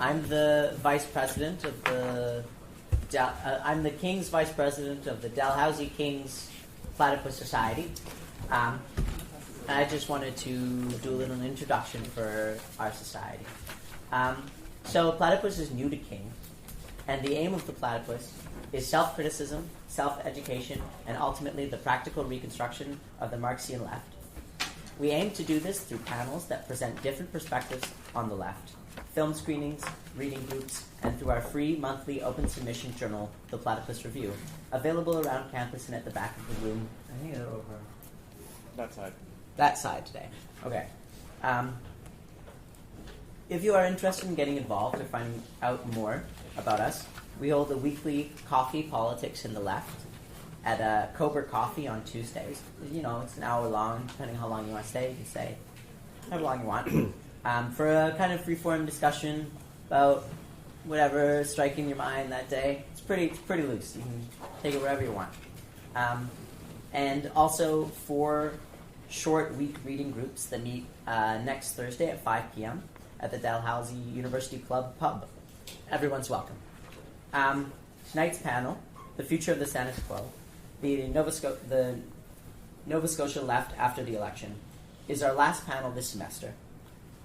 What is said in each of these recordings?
I'm the vice president of the. I'm the King's vice president of the Dalhousie King's Platypus Society. I just wanted to do a little introduction for our society. So platypus is new to King, and the aim of the platypus is self-criticism, self-education, and ultimately the practical reconstruction of the Marxian left. We aim to do this through panels that present different perspectives on the left, film screenings, reading groups, and through our free monthly open submission journal, The Platypus Review, available around campus and at the back of the room. I think they're over that side. That side today. Okay. If you are interested in getting involved or finding out more about us, we hold a weekly coffee politics in the left at Cobra Coffee on Tuesdays. You know, it's an hour long, depending on how long you want to stay. You can stay however long you want. For a kind of free-form discussion about whatever is striking your mind that day. It's pretty loose. You can take it wherever you want. And also for short week reading groups that meet next Thursday at 5 p.m. at the Dalhousie University Club pub. Everyone's welcome. Tonight's panel, The Future of the Status Quo, the Nova Scotia Left After the Election, is our last panel this semester.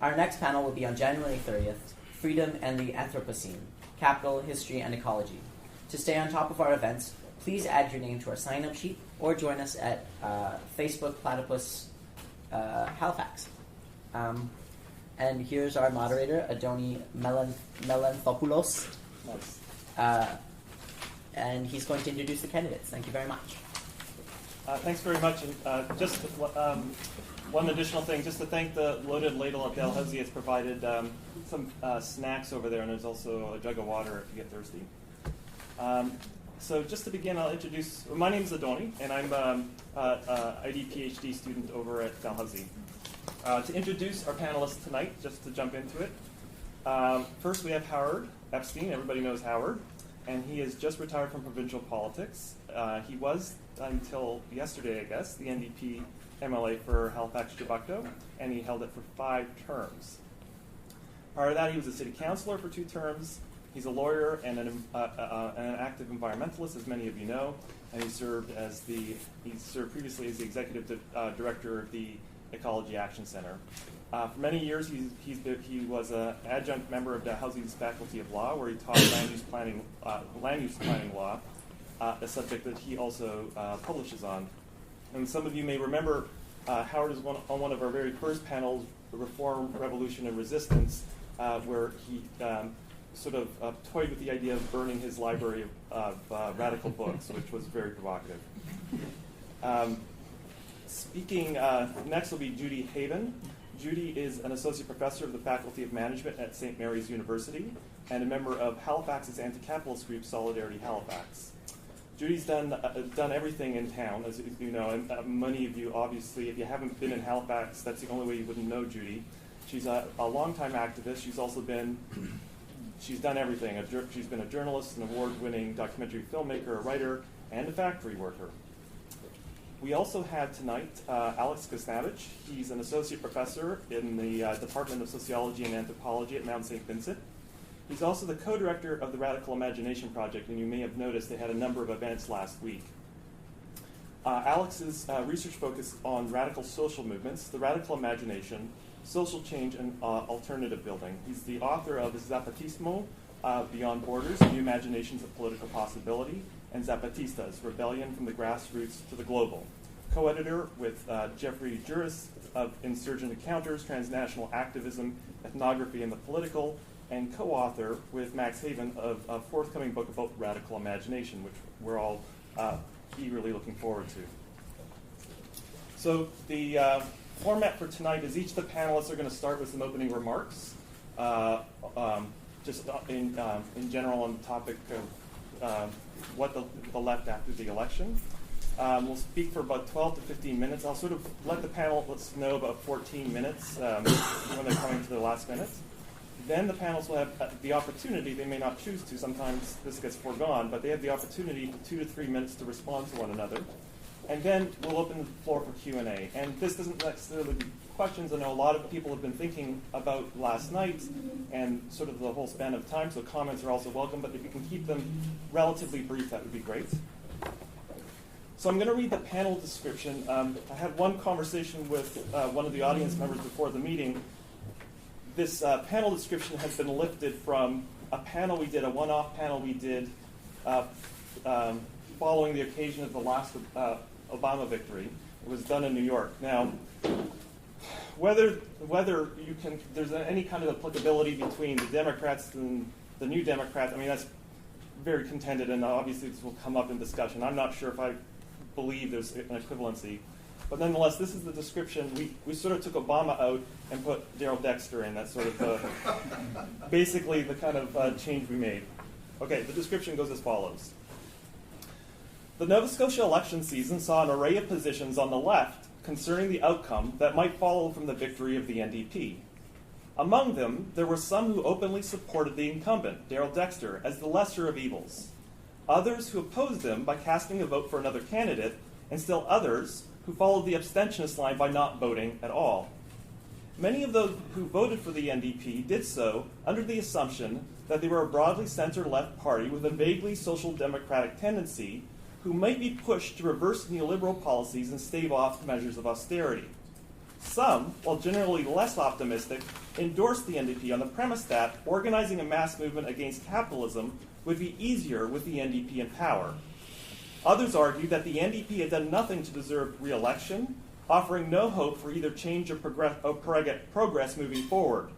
Our next panel will be on January 30th, Freedom and the Anthropocene, Capital, History, and Ecology. To stay on top of our events, please add your name to our sign-up sheet or join us at Facebook Platypus Halifax. And here's our moderator, Adoni Melanthopoulos. Nice. And he's going to introduce the candidates. Thank you very much. Thanks very much. And just one additional thing, just to thank the Loaded Ladle at Dalhousie. It's provided some snacks over there, and there's also a jug of water if you get thirsty. So just to begin, I'll introduce, my name is Adoni, and I'm an ID PhD student over at Dalhousie. To introduce our panelists tonight, just to jump into it, first we have Howard Epstein. Everybody knows Howard, and he is just retired from provincial politics. He was, until yesterday, I guess, the NDP MLA for Halifax Chebucto, and he held it for 5 terms. Prior to that, he was a city councillor for 2 terms. He's a lawyer and an active environmentalist, as many of you know, and he served previously as the executive director of the Ecology Action Center. For many years, he was an adjunct member of Dalhousie's Faculty of Law, where he taught land use planning law, a subject that he also publishes on. And some of you may remember Howard is on one of our very first panels, Reform, Revolution, and Resistance, where he sort of toyed with the idea of burning his library of radical books, which was very provocative. Speaking next will be Judy Haiven. Judy is an associate professor of the Faculty of Management at St. Mary's University and a member of Halifax's anti-capitalist group Solidarity Halifax. Judy's done everything in town, as you know, and many of you, obviously, if you haven't been in Halifax, that's the only way you wouldn't know Judy. She's a longtime activist. She's done everything. She's been a journalist, an award-winning documentary filmmaker, a writer, and a factory worker. We also have tonight Alex Khasnabish. He's an associate professor in the Department of Sociology and Anthropology at Mount St. Vincent. He's also the co-director of the Radical Imagination Project, and you may have noticed they had a number of events last week. Alex's research focused on radical social movements, the radical imagination, social change, and alternative building. He's the author of Zapatismo, Beyond Borders, New Imaginations of Political Possibility, and Zapatistas, Rebellion from the Grassroots to the Global. Co-editor with Jeffrey Juris of Insurgent Encounters, Transnational Activism, Ethnography, and the Political, and co-author with Max Haiven of a forthcoming book about radical imagination, which we're all eagerly looking forward to. So the format for tonight is each of the panelists are going to start with some opening remarks, just in general on the topic of what the left after the election. We'll speak for about 12 to 15 minutes. I'll sort of let the panelists know about 14 minutes when they're coming to the last minute. Then the panelists will have the opportunity, they may not choose to, sometimes this gets foregone, but they have the opportunity for 2 to 3 minutes to respond to one another. And then we'll open the floor for Q&A. And this doesn't necessarily questions. I know a lot of people have been thinking about last night and sort of the whole span of time, so comments are also welcome, but if you can keep them relatively brief, that would be great. So I'm going to read the panel description. I had one conversation with one of the audience members before the meeting. This panel description has been lifted from a panel we did, a one-off panel we did following the occasion of the last Obama victory. It was done in New York. Now, whether you can, there's any kind of applicability between the Democrats and the New Democrats, I mean, that's very contended, and obviously this will come up in discussion. I'm not sure if I believe there's an equivalency. But nonetheless, this is the description. We sort of took Obama out and put Darrell Dexter in. That's sort of basically the kind of change we made. Okay, the description goes as follows. The Nova Scotia election season saw an array of positions on the left concerning the outcome that might follow from the victory of the NDP. Among them, there were some who openly supported the incumbent, Darrell Dexter, as the lesser of evils. Others who opposed him by casting a vote for another candidate, and still others who followed the abstentionist line by not voting at all. Many of those who voted for the NDP did so under the assumption that they were a broadly center-left party with a vaguely social democratic tendency who might be pushed to reverse neoliberal policies and stave off measures of austerity. Some, while generally less optimistic, endorsed the NDP on the premise that organizing a mass movement against capitalism would be easier with the NDP in power. Others argued that the NDP had done nothing to deserve re-election, offering no hope for either change or progress moving forward.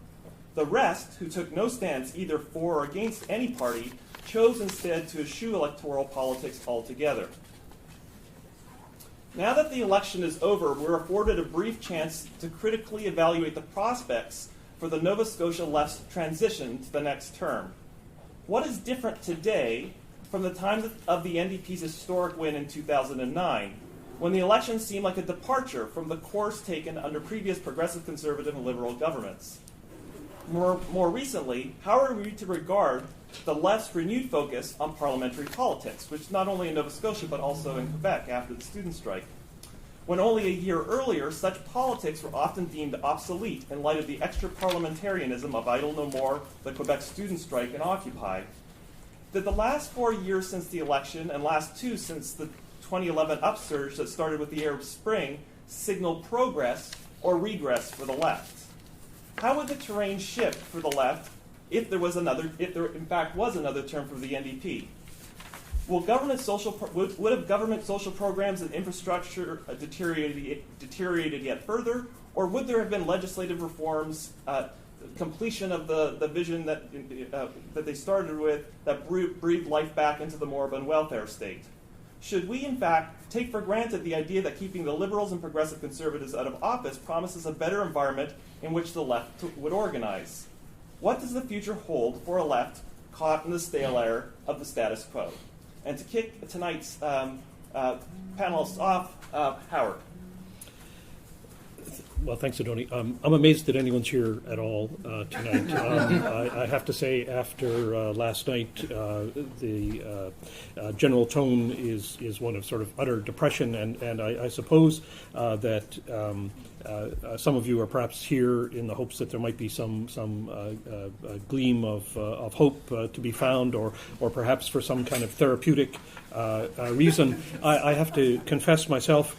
The rest, who took no stance either for or against any party, chose instead to eschew electoral politics altogether. Now that the election is over, we're afforded a brief chance to critically evaluate the prospects for the Nova Scotia left's transition to the next term. What is different today from the time of the NDP's historic win in 2009, when the election seemed like a departure from the course taken under previous progressive, conservative, and liberal governments? More recently, how are we to regard the left's renewed focus on parliamentary politics, which not only in Nova Scotia but also in Quebec after the student strike, when only a year earlier such politics were often deemed obsolete in light of the extra-parliamentarism of Idle No More, the Quebec student strike, and Occupy? Did the last 4 years since the election and last 2 since the 2011 upsurge that started with the Arab Spring signal progress or regress for the left? How would the terrain shift for the left if there in fact was another term for the NDP? Would government social programs and infrastructure deteriorated yet further, or would there have been legislative reforms, completion of the vision that they started with that breathed life back into the moribund welfare state? Should we, in fact, take for granted the idea that keeping the liberals and progressive conservatives out of office promises a better environment in which the left would organize? What does the future hold for a left caught in the stale air of the status quo? And to kick tonight's panelists off, Howard. Well, thanks, Adoni. I'm amazed that anyone's here at all tonight. I have to say, after last night, the general tone is one of sort of utter depression, and I suppose that some of you are perhaps here in the hopes that there might be some gleam of hope to be found, or perhaps for some kind of therapeutic reason. I have to confess myself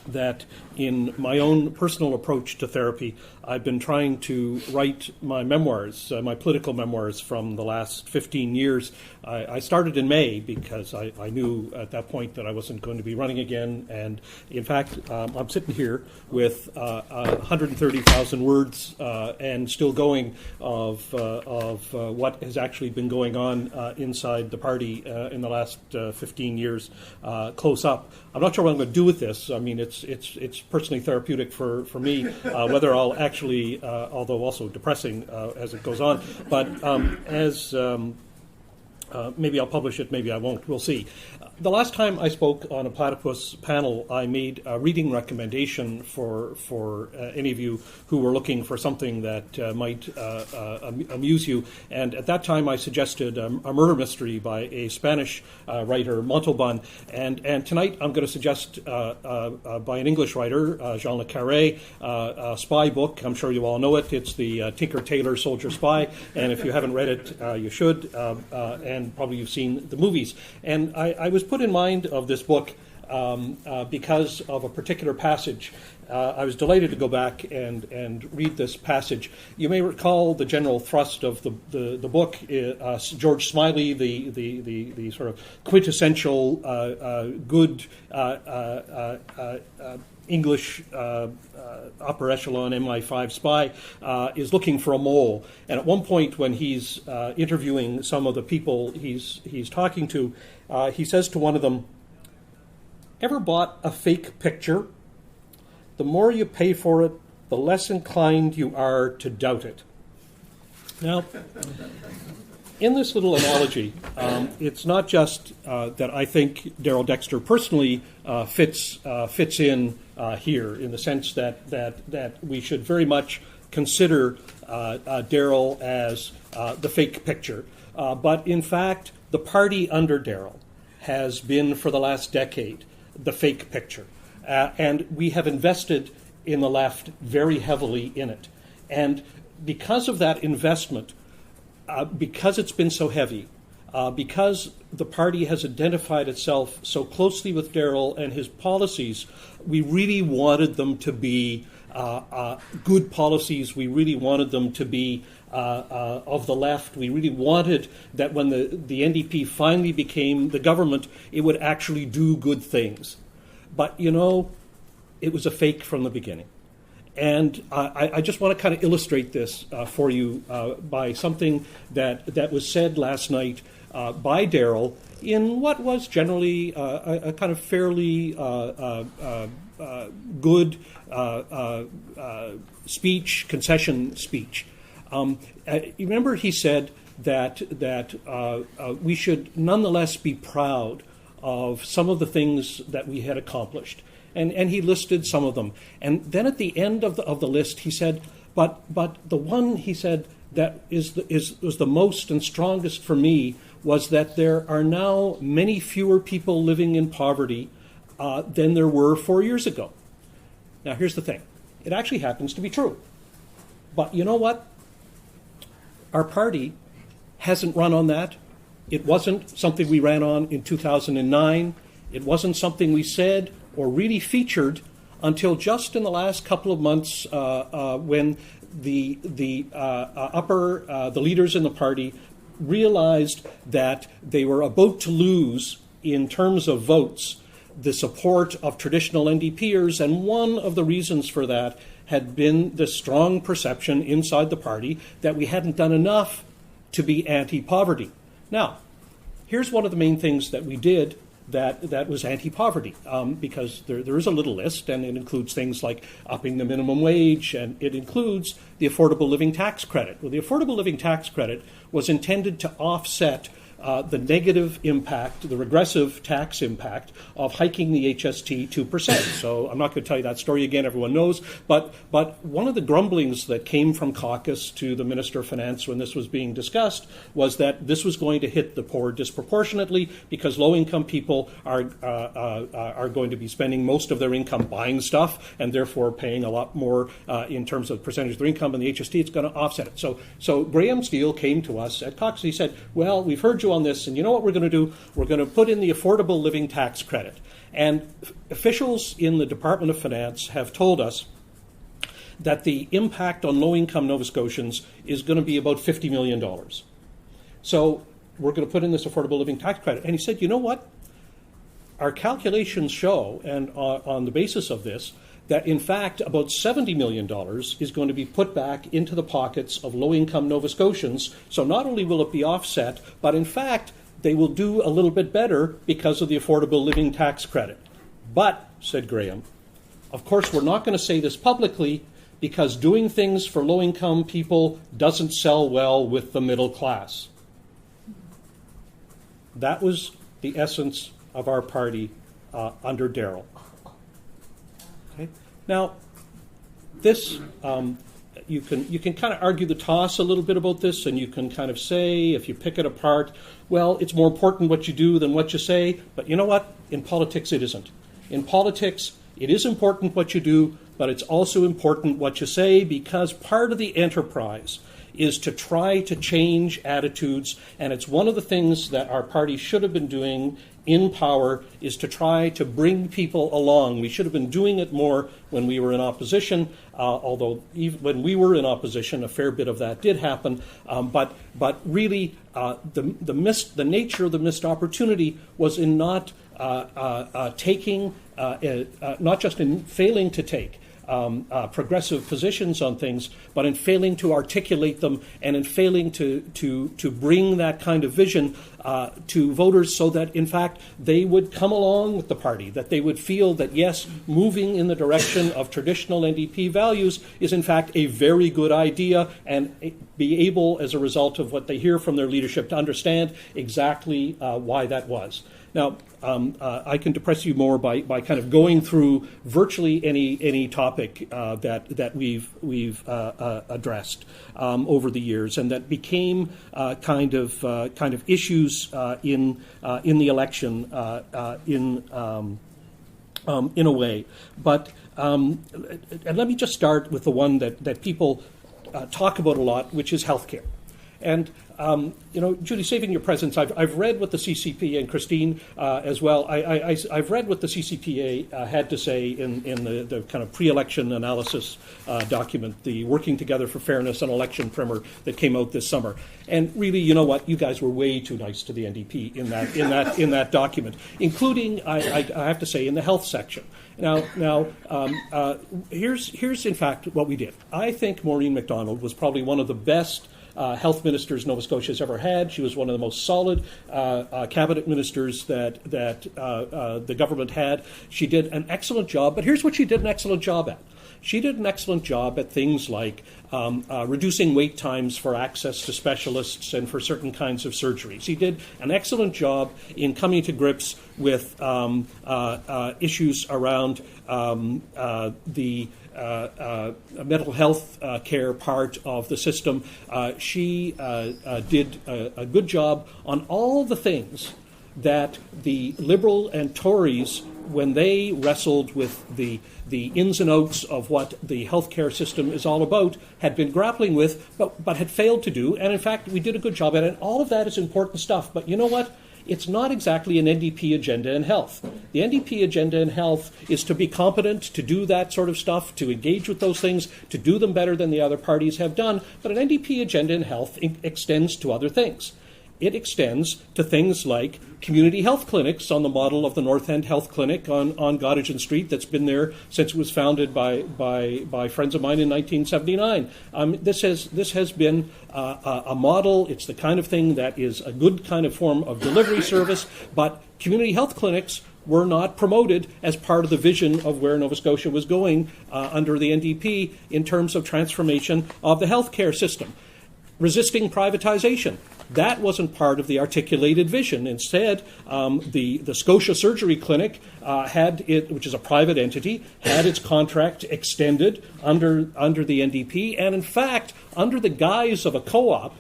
that in my own personal approach to therapy, I've been trying to write my memoirs, my political memoirs from the last 15 years. I started in May because I knew at that point that I wasn't going to be running again. And in fact, I'm sitting here with 130,000 words and still going of what has actually been going on inside the party in the last 15 years, close up. I'm not sure what I'm going to do with this. I mean, it's personally therapeutic for me, whether I'll actually, although also depressing as it goes on. But Maybe I'll publish it, maybe I won't. We'll see. The last time I spoke on a Platypus panel, I made a reading recommendation for any of you who were looking for something that might amuse you. And at that time, I suggested a murder mystery by a Spanish writer, Montalban. And tonight, I'm going to suggest by an English writer, Jean Le Carré, a spy book. I'm sure you all know it. It's the Tinker Tailor Soldier Spy. And if you haven't read it, you should. And probably you've seen the movies. And I was put in mind of this book because of a particular passage. I was delighted to go back and read this passage. You may recall the general thrust of the book. George Smiley, the sort of quintessential good English upper echelon MI5 spy is looking for a mole. And at one point when he's interviewing some of the people he's talking to, he says to one of them, "Ever bought a fake picture? The more you pay for it, the less inclined you are to doubt it." Now, in this little analogy, it's not just that I think Darrell Dexter personally fits in here, in the sense that we should very much consider Darrell as the fake picture. But in fact, the party under Darrell has been for the last decade the fake picture. And we have invested in the left very heavily in it. And because of that investment, because it's been so heavy, because the party has identified itself so closely with Darrell and his policies, we really wanted them to be good policies. We really wanted them to be of the left. We really wanted that when the NDP finally became the government, it would actually do good things. But, it was a fake from the beginning. And I just want to kind of illustrate this for you by something that was said last night by Darrell in what was generally a kind of fairly good speech, concession speech. You remember he said that we should nonetheless be proud of some of the things that we had accomplished. And he listed some of them. And then at the end of the list, he said, but the one, he said, that was the most and strongest for me was that there are now many fewer people living in poverty than there were 4 years ago. Now, here's the thing. It actually happens to be true. But you know what? Our party hasn't run on that. It wasn't something we ran on in 2009. It wasn't something we said or really featured until just in the last couple of months when the leaders in the party realized that they were about to lose in terms of votes the support of traditional NDPers, and one of the reasons for that had been the strong perception inside the party that we hadn't done enough to be anti-poverty. Now, here's one of the main things that we did that was anti-poverty, because there is a little list, and it includes things like upping the minimum wage, and it includes the affordable living tax credit. Well, the affordable living tax credit was intended to offset the negative impact, the regressive tax impact of hiking the HST 2%. So I'm not going to tell you that story again, everyone knows, but one of the grumblings that came from caucus to the Minister of Finance when this was being discussed was that this was going to hit the poor disproportionately because low-income people are going to be spending most of their income buying stuff and therefore paying a lot more in terms of percentage of their income, and the HST, it's going to offset it. So Graham Steele came to us at caucus. He said, well, we've heard you on this, and you know what we're going to do? We're going to put in the affordable living tax credit. And officials in the Department of Finance have told us that the impact on low-income Nova Scotians is going to be about $50 million. So we're going to put in this affordable living tax credit. And he said, you know what? Our calculations show, and on the basis of this, that in fact about $70 million is going to be put back into the pockets of low-income Nova Scotians. So not only will it be offset, but in fact they will do a little bit better because of the affordable living tax credit. But, said Graham, of course we're not going to say this publicly because doing things for low-income people doesn't sell well with the middle class. That was the essence of our party under Darrell. Okay? Now, this, you can kind of argue the toss a little bit about this, and you can kind of say, if you pick it apart, well, it's more important what you do than what you say. But you know what? In politics, it isn't. In politics, it is important what you do, but it's also important what you say, because part of the enterprise is to try to change attitudes, and it's one of the things that our party should have been doing in power, is to try to bring people along. We should have been doing it more when we were in opposition, although even when we were in opposition, a fair bit of that did happen. But really, the nature of the missed opportunity was in not taking, not just in failing to take progressive positions on things, but in failing to articulate them, and in failing to bring that kind of vision to voters, so that, in fact, they would come along with the party, that they would feel that, yes, moving in the direction of traditional NDP values is, in fact, a very good idea, and be able, as a result of what they hear from their leadership, to understand exactly why that was. Now, I can depress you more by kind of going through virtually any topic that we've addressed over the years, and that became kind of issues in the election in a way. But and let me just start with the one that people talk about a lot, which is healthcare. And Judy, saving your presence, I've read what the CCP, and Christine as well, I've read what the CCPA had to say in the kind of pre-election analysis document, the Working Together for Fairness and Election primer that came out this summer. And really, you know what? You guys were way too nice to the NDP in that document, including, I have to say, in the health section. Now, here's in fact what we did. I think Maureen MacDonald was probably one of the best health ministers Nova Scotia has ever had. She was one of the most solid cabinet ministers that the government had. She did an excellent job, but here's what she did an excellent job at. She did an excellent job at things like reducing wait times for access to specialists and for certain kinds of surgery. She did an excellent job in coming to grips with issues around the mental health care part of the system. She did a good job on all the things that the Liberal and Tories, when they wrestled with the ins and outs of what the healthcare system is all about, had been grappling with, but had failed to do. And in fact, we did a good job at it. And all of that is important stuff. But you know what? It's not exactly an NDP agenda in health. The NDP agenda in health is to be competent, to do that sort of stuff, to engage with those things, to do them better than the other parties have done. But an NDP agenda in health extends to other things. It extends to things like community health clinics on the model of the North End Health Clinic on Gottingen Street that's been there since it was founded by friends of mine in 1979. This has been a model. It's the kind of thing that is a good kind of form of delivery service, but community health clinics were not promoted as part of the vision of where Nova Scotia was going under the NDP in terms of transformation of the healthcare system. Resisting privatization. That wasn't part of the articulated vision. Instead, the Scotia Surgery Clinic had it, which is a private entity, had its contract extended under the NDP, and in fact, under the guise of a co-op,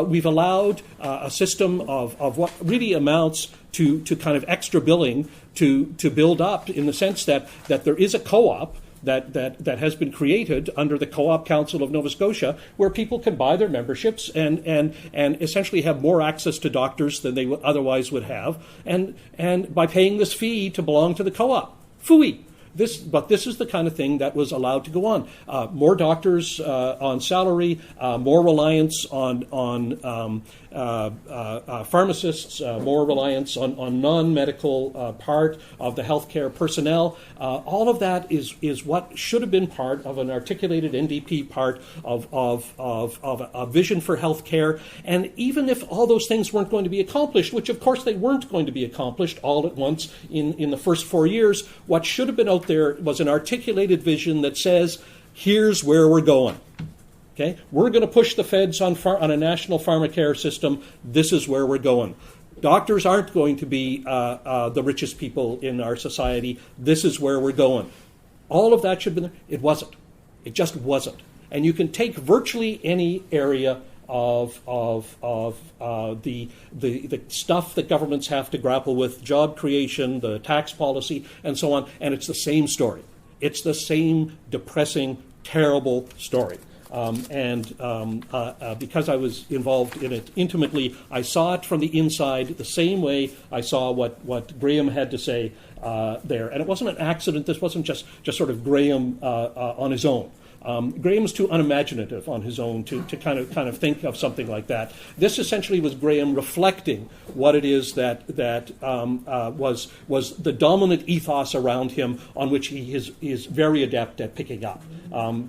we've allowed a system of what really amounts to kind of extra billing to build up, in the sense that there is a co-op that has been created under the Co-op Council of Nova Scotia, where people can buy their memberships and essentially have more access to doctors than they otherwise would have, and by paying this fee to belong to the co-op. Phooey. But this is the kind of thing that was allowed to go on. More doctors on salary, more reliance on pharmacists, more reliance on non-medical part of the healthcare personnel. All of that is what should have been part of an articulated NDP part of a vision for healthcare. And even if all those things weren't going to be accomplished, which of course they weren't going to be accomplished all at once in the first 4 years, what should have been out there was an articulated vision that says, here's where we're going. Okay, we're going to push the feds on a national pharmacare system. This is where we're going. Doctors aren't going to be the richest people in our society. This is where we're going. All of that should have been there. It wasn't. It just wasn't. And you can take virtually any area of the stuff that governments have to grapple with, job creation, the tax policy, and so on, and it's the same story. It's the same depressing, terrible story. Because I was involved in it intimately, I saw it from the inside the same way I saw what Graham had to say there. And it wasn't an accident. This wasn't just sort of Graham on his own. Graham's too unimaginative on his own to kind of think of something like that. This essentially was Graham reflecting what it is that was the dominant ethos around him, on which he is very adept at picking up.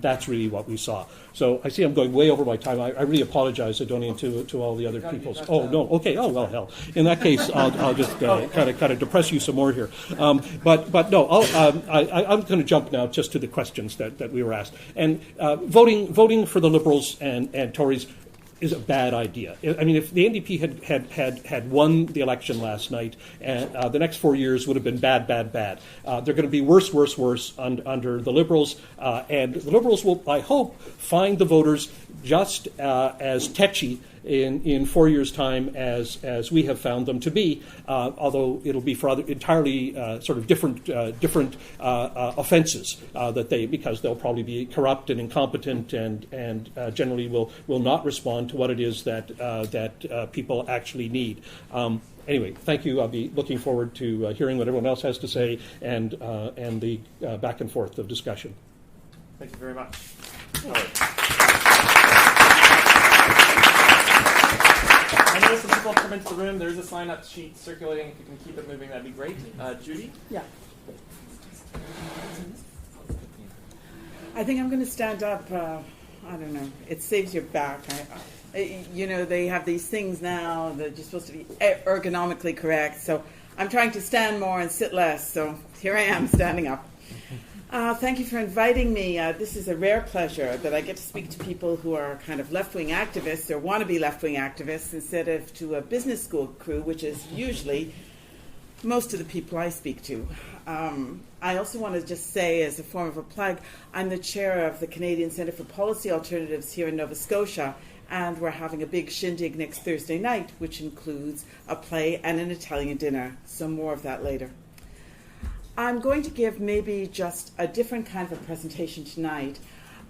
That's really what we saw. So I see I'm going way over my time. I really apologize, Adonian, to all the other peoples. Oh, no. Okay. Oh, well, hell. In that case, I'll just kind of depress you some more here. But no, I'm going to jump now just to the questions that we were asked. And voting for the Liberals and Tories is a bad idea. I mean, if the NDP had won the election last night, and the next 4 years would have been bad. They're going to be worse under the Liberals, and the Liberals will, I hope, find the voters just as tetchy in 4 years' time as we have found them to be, although it'll be for other entirely sort of different offenses because they'll probably be corrupt and incompetent and generally will not respond to what it is that people actually need. Anyway, thank you. I'll be looking forward to hearing what everyone else has to say and the back and forth of discussion. Thank you very much. I know some people have come into the room. There's a sign-up sheet circulating. If you can keep it moving, that'd be great. Judy? Yeah. I think I'm going to stand up. I don't know. It saves your back. They have these things now that you're supposed to be ergonomically correct. So I'm trying to stand more and sit less. So here I am standing up. Thank you for inviting me. This is a rare pleasure that I get to speak to people who are kind of left-wing activists or want to be left-wing activists instead of to a business school crew, which is usually most of the people I speak to. I also want to just say, as a form of a plug, I'm the chair of the Canadian Centre for Policy Alternatives here in Nova Scotia, and we're having a big shindig next Thursday night, which includes a play and an Italian dinner. So more of that later. I'm going to give maybe just a different kind of a presentation tonight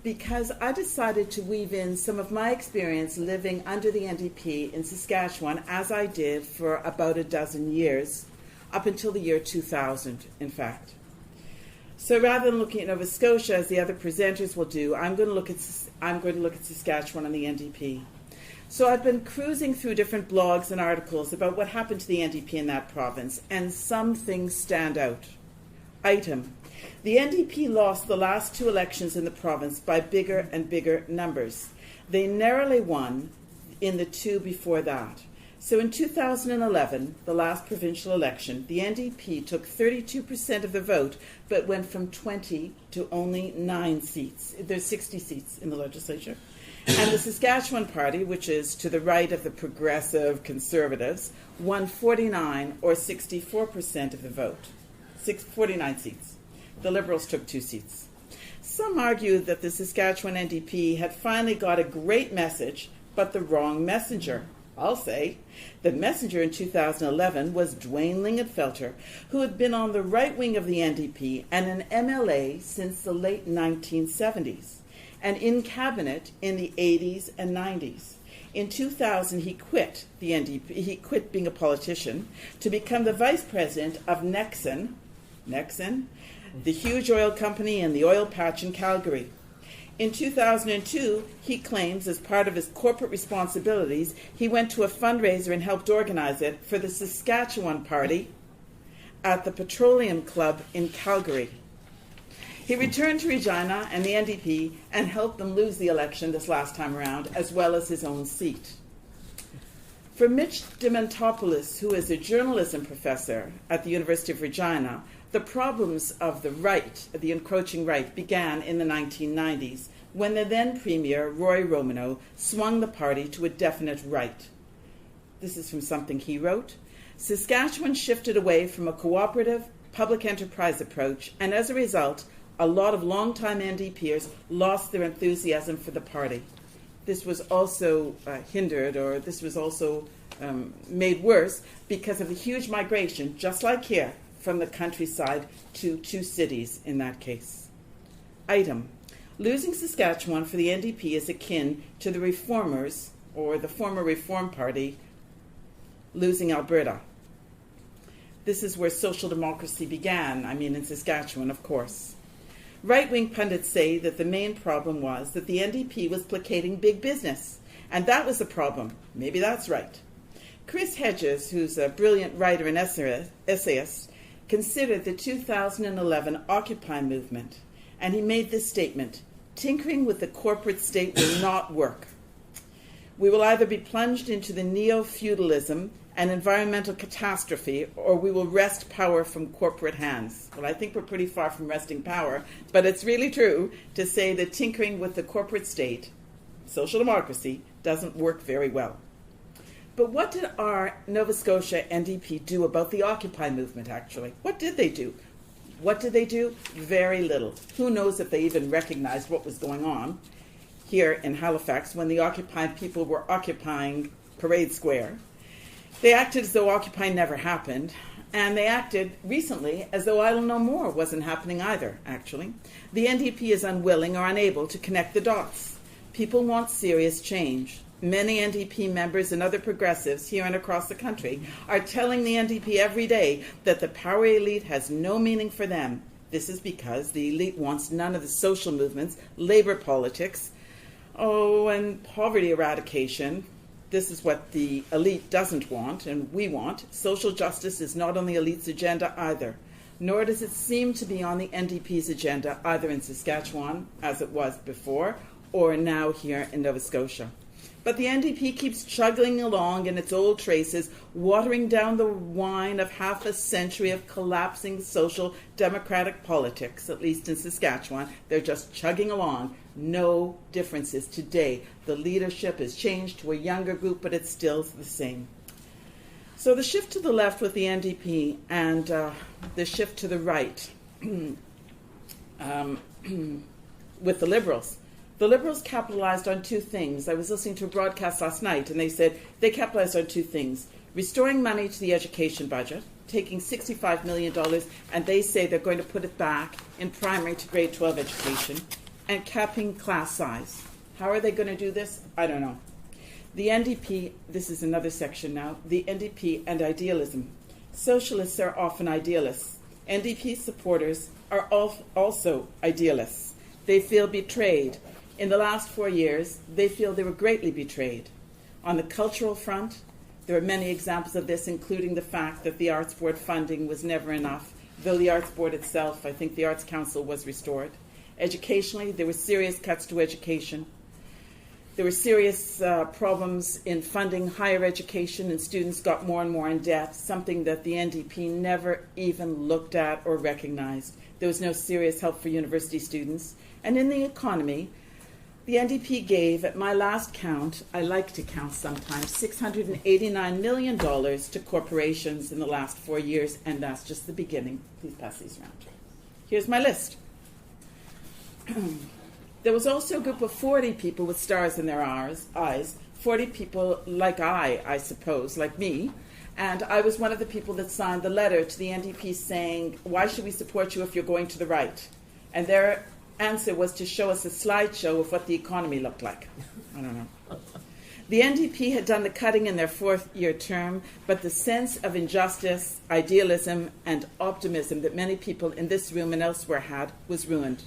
because I decided to weave in some of my experience living under the NDP in Saskatchewan, as I did for about a dozen years, up until the year 2000, in fact. So rather than looking at Nova Scotia, as the other presenters will do, I'm going to look at Saskatchewan and the NDP. So I've been cruising through different blogs and articles about what happened to the NDP in that province, and some things stand out. Item: the NDP lost the last two elections in the province by bigger and bigger numbers. They narrowly won in the two before that. So in 2011, the last provincial election, the NDP took 32% of the vote, but went from 20 to only 9 seats. There's 60 seats in the legislature. And the Saskatchewan Party, which is to the right of the progressive Conservatives, won 49 or 64% of the vote. 49 seats. The Liberals took 2 seats. Some argued that the Saskatchewan NDP had finally got a great message, but the wrong messenger. I'll say. The messenger in 2011 was Dwayne Lingenfelter, who had been on the right wing of the NDP and an MLA since the late 1970s, and in cabinet in the 80s and 90s. In 2000, he quit the NDP. He quit being a politician to become the vice president of Nexen, the huge oil company in the oil patch in Calgary. In 2002, he claims, as part of his corporate responsibilities, he went to a fundraiser and helped organize it for the Saskatchewan Party at the Petroleum Club in Calgary. He returned to Regina and the NDP and helped them lose the election this last time around, as well as his own seat. For Mitch Dementopoulos, who is a journalism professor at the University of Regina, the problems of the right, the encroaching right, began in the 1990s, when the then Premier, Roy Romano, swung the party to a definite right. This is from something he wrote. Saskatchewan shifted away from a cooperative public enterprise approach, and as a result, a lot of longtime NDPers lost their enthusiasm for the party. This was also hindered, or this was also made worse because of the huge migration, just like here, from the countryside to two cities in that case. Item. Losing Saskatchewan for the NDP is akin to the Reformers, or the former Reform Party, losing Alberta. This is where social democracy began, in Saskatchewan, of course. Right-wing pundits say that the main problem was that the NDP was placating big business, and that was the problem. Maybe that's right. Chris Hedges, who's a brilliant writer and essayist, considered the 2011 Occupy movement, and he made this statement: tinkering with the corporate state will not work. We will either be plunged into the neo-feudalism and environmental catastrophe, or we will wrest power from corporate hands. Well, I think we're pretty far from wresting power, but it's really true to say that tinkering with the corporate state, social democracy, doesn't work very well. But what did our Nova Scotia NDP do about the Occupy movement, actually? What did they do? What did they do? Very little. Who knows if they even recognized what was going on here in Halifax when the Occupy people were occupying Parade Square. They acted as though Occupy never happened, and they acted recently as though Idle No More wasn't happening either, actually. The NDP is unwilling or unable to connect the dots. People want serious change. Many NDP members and other progressives here and across the country are telling the NDP every day that the power elite has no meaning for them. This is because the elite wants none of the social movements, labor politics, and poverty eradication. This is what the elite doesn't want, and we want. Social justice is not on the elite's agenda either, nor does it seem to be on the NDP's agenda either in Saskatchewan, as it was before, or now here in Nova Scotia. But the NDP keeps chugging along in its old traces, watering down the wine of half a century of collapsing social democratic politics, at least in Saskatchewan. They're just chugging along. No differences today. The leadership has changed to a younger group, but it's still the same. So the shift to the left with the NDP and the shift to the right with the Liberals. The Liberals capitalized on two things. I was listening to a broadcast last night, and they said they capitalized on two things: restoring money to the education budget, taking $65 million, and they say they're going to put it back in primary to grade 12 education, and capping class size. How are they going to do this? I don't know. The NDP, this is another section now, the NDP and idealism. Socialists are often idealists. NDP supporters are also idealists. They feel betrayed. In the last 4 years, they feel they were greatly betrayed. On the cultural front, there are many examples of this, including the fact that the Arts Board funding was never enough, though the Arts Board itself, I think the Arts Council, was restored. Educationally, there were serious cuts to education. There were serious problems in funding higher education, and students got more and more in debt, something that the NDP never even looked at or recognized. There was no serious help for university students. And in the economy, the NDP gave, at my last count, I like to count sometimes, $689 million to corporations in the last 4 years, and that's just the beginning. Please pass these around. Here's my list. There was also a group of 40 people with stars in their eyes, 40 people like I suppose, like me, and I was one of the people that signed the letter to the NDP saying, why should we support you if you're going to the right? And their answer was to show us a slideshow of what the economy looked like. I don't know. The NDP had done the cutting in their fourth-year term, but the sense of injustice, idealism, and optimism that many people in this room and elsewhere had was ruined.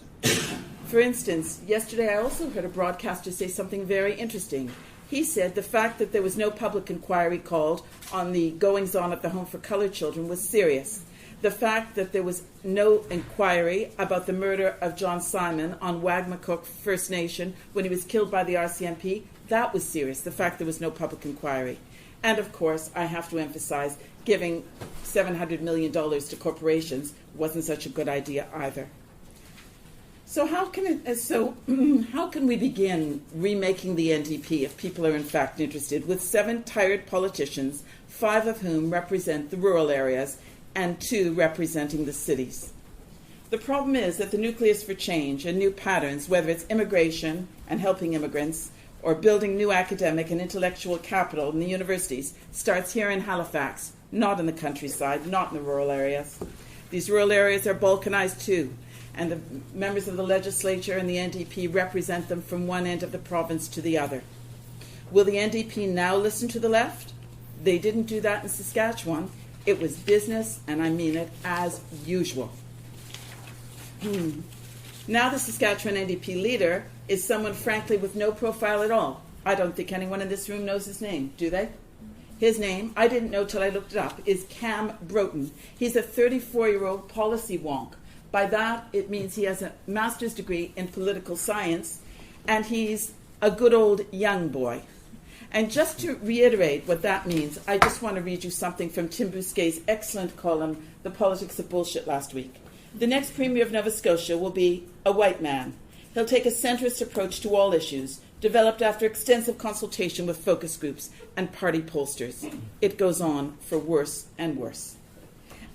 For instance, yesterday I also heard a broadcaster say something very interesting. He said the fact that there was no public inquiry called on the goings-on at the Home for Colored Children was serious. The fact that there was no inquiry about the murder of John Simon on Wagmatcook First Nation when he was killed by the RCMP, that was serious, the fact there was no public inquiry. And of course, I have to emphasize, giving $700 million to corporations wasn't such a good idea either. So how can how can we begin remaking the NDP if people are in fact interested, with 7 tired politicians, 5 of whom represent the rural areas and 2 representing the cities? The problem is that the nucleus for change and new patterns, whether it's immigration and helping immigrants or building new academic and intellectual capital in the universities, starts here in Halifax, not in the countryside, not in the rural areas. These rural areas are balkanized too, and the members of the legislature and the NDP represent them from one end of the province to the other. Will the NDP now listen to the left? They didn't do that in Saskatchewan. It was business, and I mean it, as usual. Now the Saskatchewan NDP leader is someone, frankly, with no profile at all. I don't think anyone in this room knows his name, do they? His name, I didn't know till I looked it up, is Cam Broughton. He's a 34-year-old policy wonk. By that, it means he has a master's degree in political science, and he's a good old young boy. And just to reiterate what that means, I just want to read you something from Tim Bousquet's excellent column, The Politics of Bullshit, last week. The next Premier of Nova Scotia will be a white man. He'll take a centrist approach to all issues, developed after extensive consultation with focus groups and party pollsters. It goes on for worse and worse.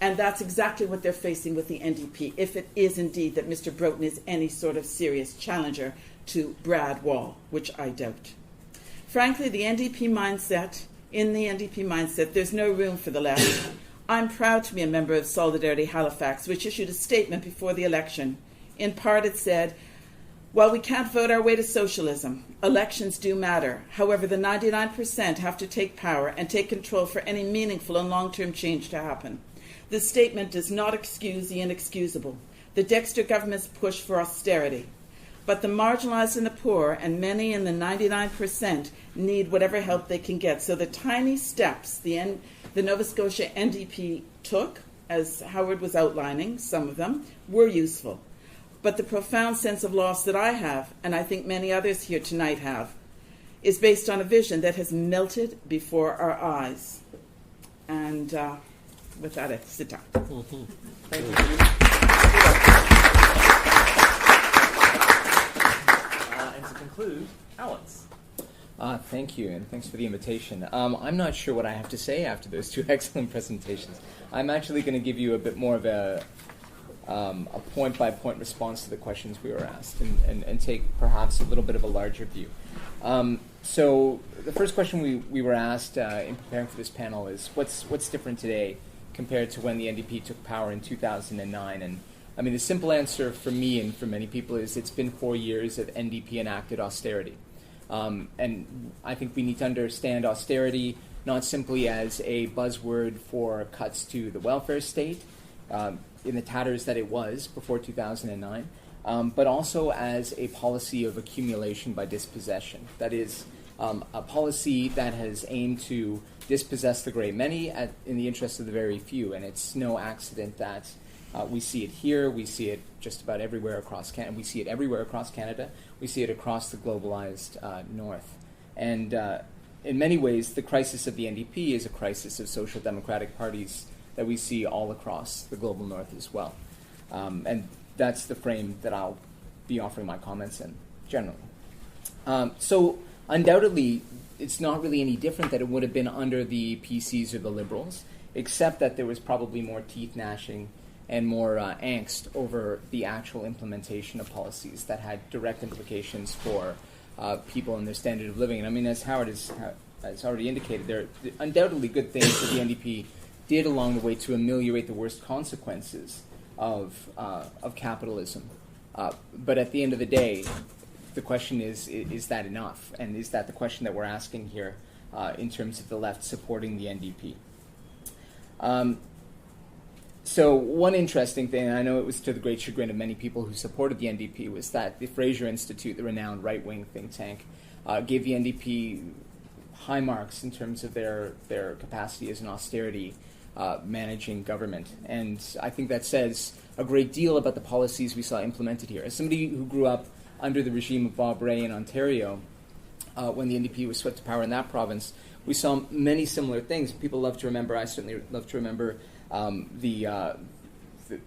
And that's exactly what they're facing with the NDP, if it is indeed that Mr. Broughton is any sort of serious challenger to Brad Wall, which I doubt. Frankly, in the NDP mindset, there's no room for the left. I'm proud to be a member of Solidarity Halifax, which issued a statement before the election. In part, it said, while we can't vote our way to socialism, elections do matter. However, the 99% have to take power and take control for any meaningful and long-term change to happen. This statement does not excuse the inexcusable, the Dexter government's push for austerity. But the marginalized and the poor, and many in the 99%, need whatever help they can get. So the tiny steps the Nova Scotia NDP took, as Howard was outlining, some of them, were useful. But the profound sense of loss that I have, and I think many others here tonight have, is based on a vision that has melted before our eyes. And with that, I sit down. Thank you. And to conclude, Alex. Thank you, and thanks for the invitation. I'm not sure what I have to say after those 2 excellent presentations. I'm actually going to give you a bit more of a point-by-point response to the questions we were asked and take perhaps a little bit of a larger view. So the first question we were asked in preparing for this panel is, what's different today compared to when the NDP took power in 2009? And I mean, the simple answer for me and for many people is it's been 4 years of NDP enacted austerity. And I think we need to understand austerity not simply as a buzzword for cuts to the welfare state, in the tatters that it was before 2009, but also as a policy of accumulation by dispossession. That is, a policy that has aimed to dispossess the great many in the interest of the very few. And it's no accident that we see it here, we see it just about everywhere across Canada, we see it everywhere across Canada, we see it across the globalized North. And in many ways, the crisis of the NDP is a crisis of social democratic parties that we see all across the global North as well. And that's the frame that I'll be offering my comments in, generally. So undoubtedly, it's not really any different than it would have been under the PCs or the Liberals, except that there was probably more teeth gnashing and more angst over the actual implementation of policies that had direct implications for people and their standard of living. And I mean, as Howard has already indicated, there are undoubtedly good things that the NDP did along the way to ameliorate the worst consequences of capitalism. But at the end of the day, the question is that enough? And is that the question that we're asking here in terms of the left supporting the NDP? So one interesting thing, and I know it was to the great chagrin of many people who supported the NDP, was that the Fraser Institute, the renowned right-wing think tank, gave the NDP high marks in terms of their capacity as an austerity managing government. And I think that says a great deal about the policies we saw implemented here. As somebody who grew up under the regime of Bob Rae in Ontario, when the NDP was swept to power in that province, we saw many similar things. People love to remember, I certainly love to remember, the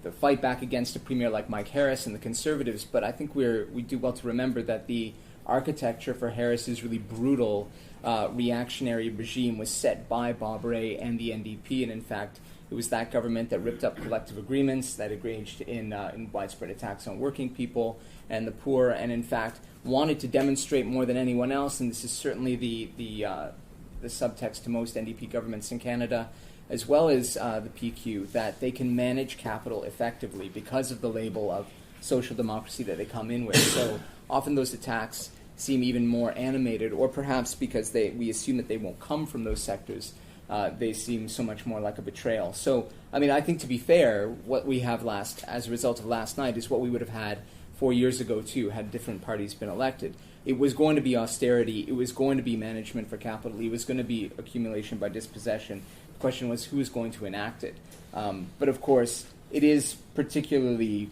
the fight back against a premier like Mike Harris and the Conservatives, but I think we do well to remember that the architecture for Harris's really brutal reactionary regime was set by Bob Rae and the NDP, and in fact, it was that government that ripped up collective agreements, that engaged in widespread attacks on working people and the poor, and in fact wanted to demonstrate more than anyone else, and this is certainly the subtext to most NDP governments in Canada, as well as the PQ, that they can manage capital effectively because of the label of social democracy that they come in with. So often those attacks seem even more animated, or perhaps because we assume that they won't come from those sectors, they seem so much more like a betrayal. So, I mean, I think to be fair, what we have as a result of last night is what we would have had 4 years ago too, had different parties been elected. It was going to be austerity, it was going to be management for capital, it was going to be accumulation by dispossession. The question was who is going to enact it. But of course, it is particularly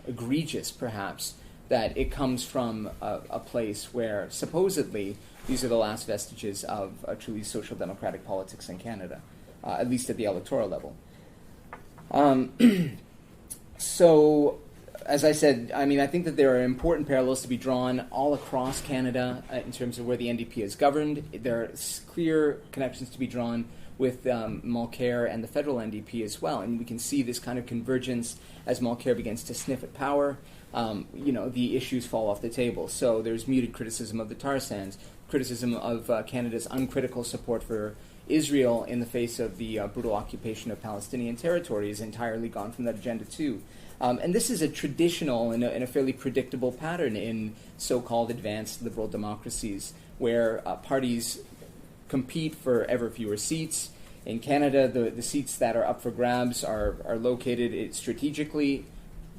egregious, perhaps, that it comes from a place where supposedly these are the last vestiges of truly social democratic politics in Canada, at least at the electoral level. So, as I said, I mean, I think that there are important parallels to be drawn all across Canada in terms of where the NDP is governed. There are clear connections to be drawn with Mulcair and the federal NDP as well, and we can see this kind of convergence as Mulcair begins to sniff at power. The issues fall off the table. So there's muted criticism of the tar sands, criticism of Canada's uncritical support for Israel in the face of the brutal occupation of Palestinian territory is entirely gone from that agenda too. And this is a traditional and a fairly predictable pattern in so-called advanced liberal democracies where parties compete for ever fewer seats. In Canada, the seats that are up for grabs are located strategically.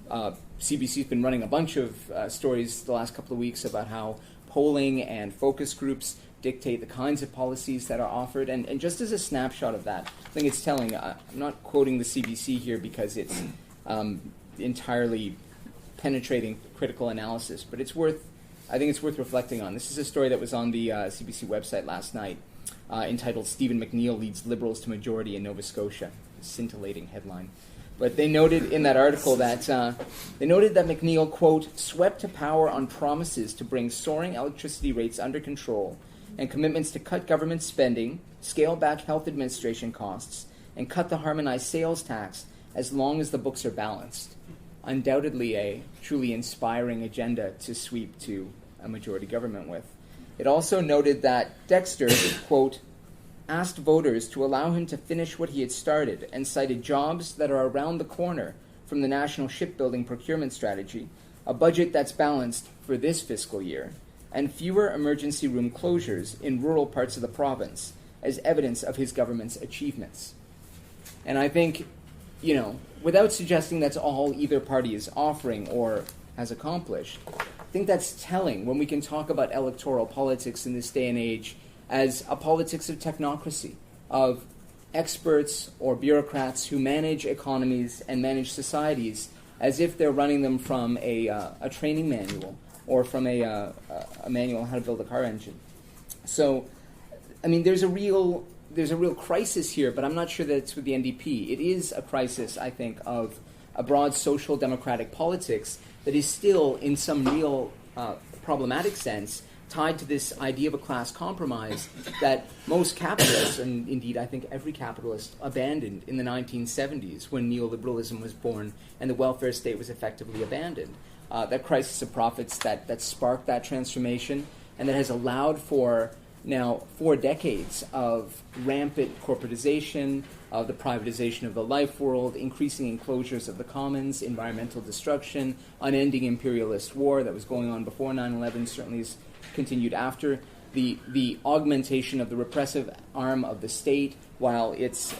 CBC's been running a bunch of stories the last couple of weeks about how polling and focus groups dictate the kinds of policies that are offered. And just as a snapshot of that, I think it's telling. I'm not quoting the CBC here because it's entirely penetrating critical analysis, but I think it's worth reflecting on. This is a story that was on the CBC website last night entitled "Stephen McNeil Leads Liberals to Majority in Nova Scotia." A scintillating headline. But they noted in that article that McNeil, quote, swept to power on promises to bring soaring electricity rates under control and commitments to cut government spending, scale back health administration costs, and cut the harmonized sales tax as long as the books are balanced. Undoubtedly a truly inspiring agenda to sweep to a majority government with. It also noted that Dexter, quote, asked voters to allow him to finish what he had started and cited jobs that are around the corner from the national shipbuilding procurement strategy, a budget that's balanced for this fiscal year, and fewer emergency room closures in rural parts of the province as evidence of his government's achievements. And I think, without suggesting that's all either party is offering or has accomplished, I think that's telling when we can talk about electoral politics in this day and age as a politics of technocracy, of experts or bureaucrats who manage economies and manage societies as if they're running them from a training manual or from a manual on how to build a car engine. So, I mean, there's a real crisis here, but I'm not sure that it's with the NDP. It is a crisis, I think, of a broad social democratic politics that is still, in some real problematic sense, tied to this idea of a class compromise that most capitalists, and indeed I think every capitalist, abandoned in the 1970s when neoliberalism was born and the welfare state was effectively abandoned. That crisis of profits that sparked that transformation and that has allowed for now 4 decades of rampant corporatization, of the privatization of the life world, increasing enclosures of the commons, environmental destruction, unending imperialist war that was going on before 9/11 certainly is continued after, the augmentation of the repressive arm of the state while its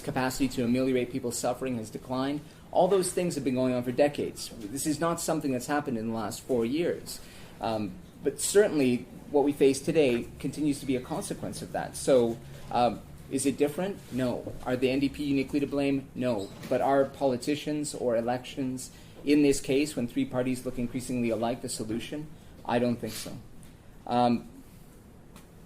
capacity to ameliorate people's suffering has declined. All those things have been going on for decades. This is not something that's happened in the last 4 years. But certainly what we face today continues to be a consequence of that. So is it different? No. Are the NDP uniquely to blame? No. But are politicians or elections, in this case, when 3 parties look increasingly alike, the solution? I don't think so.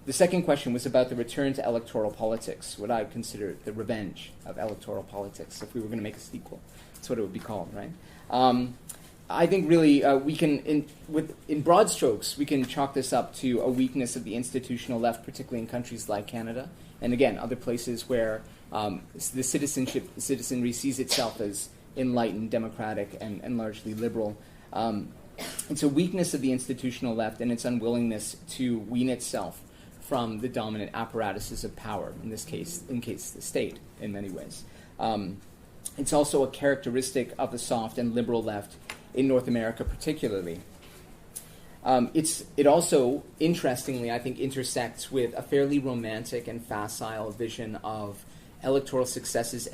The second question was about the return to electoral politics, what I would consider the revenge of electoral politics. If we were going to make a sequel, that's what it would be called, right? I think really we can, in broad strokes, we can chalk this up to a weakness of the institutional left, particularly in countries like Canada, and again, other places where the citizenry sees itself as enlightened, democratic, and largely liberal. It's a weakness of the institutional left and its unwillingness to wean itself from the dominant apparatuses of power, in this case, the state, in many ways. It's also a characteristic of the soft and liberal left in North America particularly. It also, interestingly, I think, intersects with a fairly romantic and facile vision of electoral successes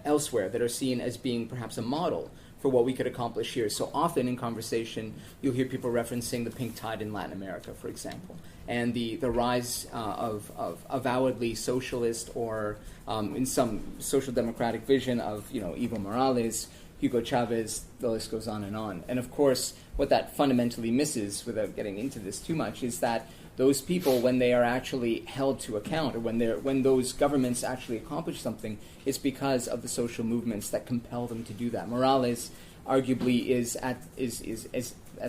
elsewhere that are seen as being perhaps a model for what we could accomplish here. So often in conversation, you'll hear people referencing the pink tide in Latin America, for example, and the rise of avowedly socialist or in some social democratic vision of Evo Morales, Hugo Chavez, the list goes on. And of course, what that fundamentally misses, without getting into this too much, is that those people, when they are actually held to account, or when those governments actually accomplish something, it's because of the social movements that compel them to do that. Morales, arguably, is at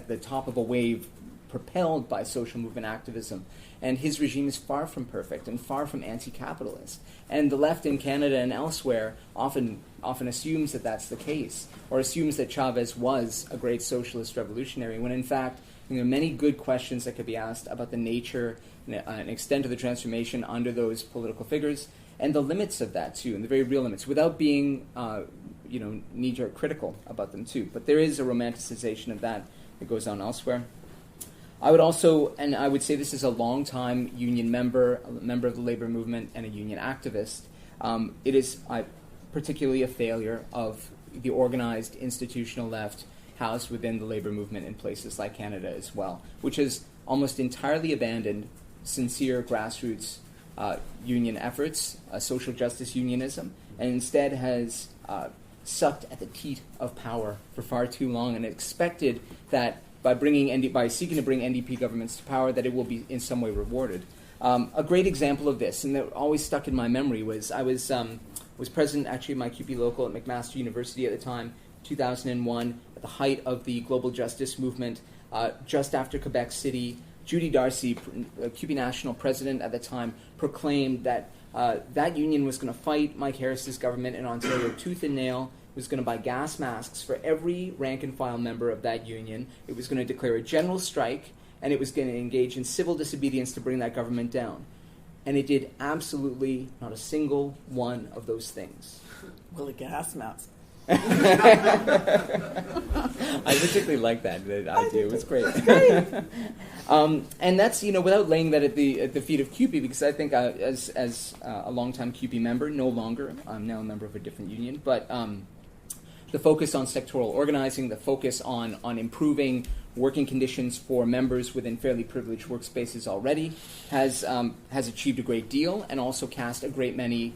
the top of a wave propelled by social movement activism, and his regime is far from perfect and far from anti-capitalist. And the left in Canada and elsewhere often assumes that that's the case, or assumes that Chavez was a great socialist revolutionary, when in fact there are many good questions that could be asked about the nature and extent of the transformation under those political figures, and the limits of that too, and the very real limits, without being knee-jerk critical about them too. But there is a romanticization of that goes on elsewhere. I would also, and I would say this is a long-time union member, a member of the labor movement, and a union activist. It is particularly a failure of the organized institutional left housed within the labor movement in places like Canada as well, which has almost entirely abandoned sincere grassroots union efforts, social justice unionism, and instead has sucked at the teat of power for far too long and expected that by seeking to bring NDP governments to power, that it will be in some way rewarded. A great example of this, and that always stuck in my memory, was I was president actually of my CUPE local at McMaster University at the time, 2001, at the height of the global justice movement, just after Quebec City. Judy Darcy, CUPE national president at the time, proclaimed that that union was going to fight Mike Harris's government in Ontario tooth and nail. It was going to buy gas masks for every rank-and-file member of that union. It was going to declare a general strike, and it was going to engage in civil disobedience to bring that government down. And it did absolutely not a single one of those things. Well, a gas mask. I particularly like that idea. It was great. And that's, without laying that at the feet of CUPE, because I think as a longtime CUPE member, no longer, I'm now a member of a different union, but the focus on sectoral organizing, the focus on improving working conditions for members within fairly privileged workspaces already has achieved a great deal, and also cast a great many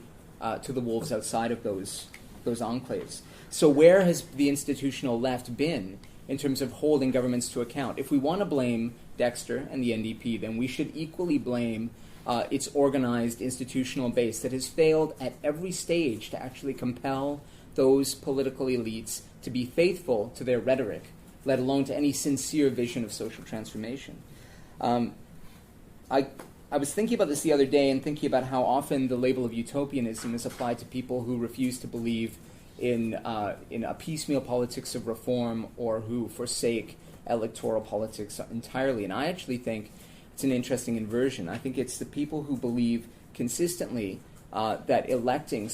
to the wolves outside of those enclaves. So where has the institutional left been in terms of holding governments to account? If we want to blame Dexter and the NDP, then we should equally blame its organized institutional base that has failed at every stage to actually compel those political elites to be faithful to their rhetoric, let alone to any sincere vision of social transformation. I was thinking about this the other day, and thinking about how often the label of utopianism is applied to people who refuse to believe in a piecemeal politics of reform, or who forsake electoral politics entirely. And I actually think it's an interesting inversion. I think it's the people who believe consistently that electing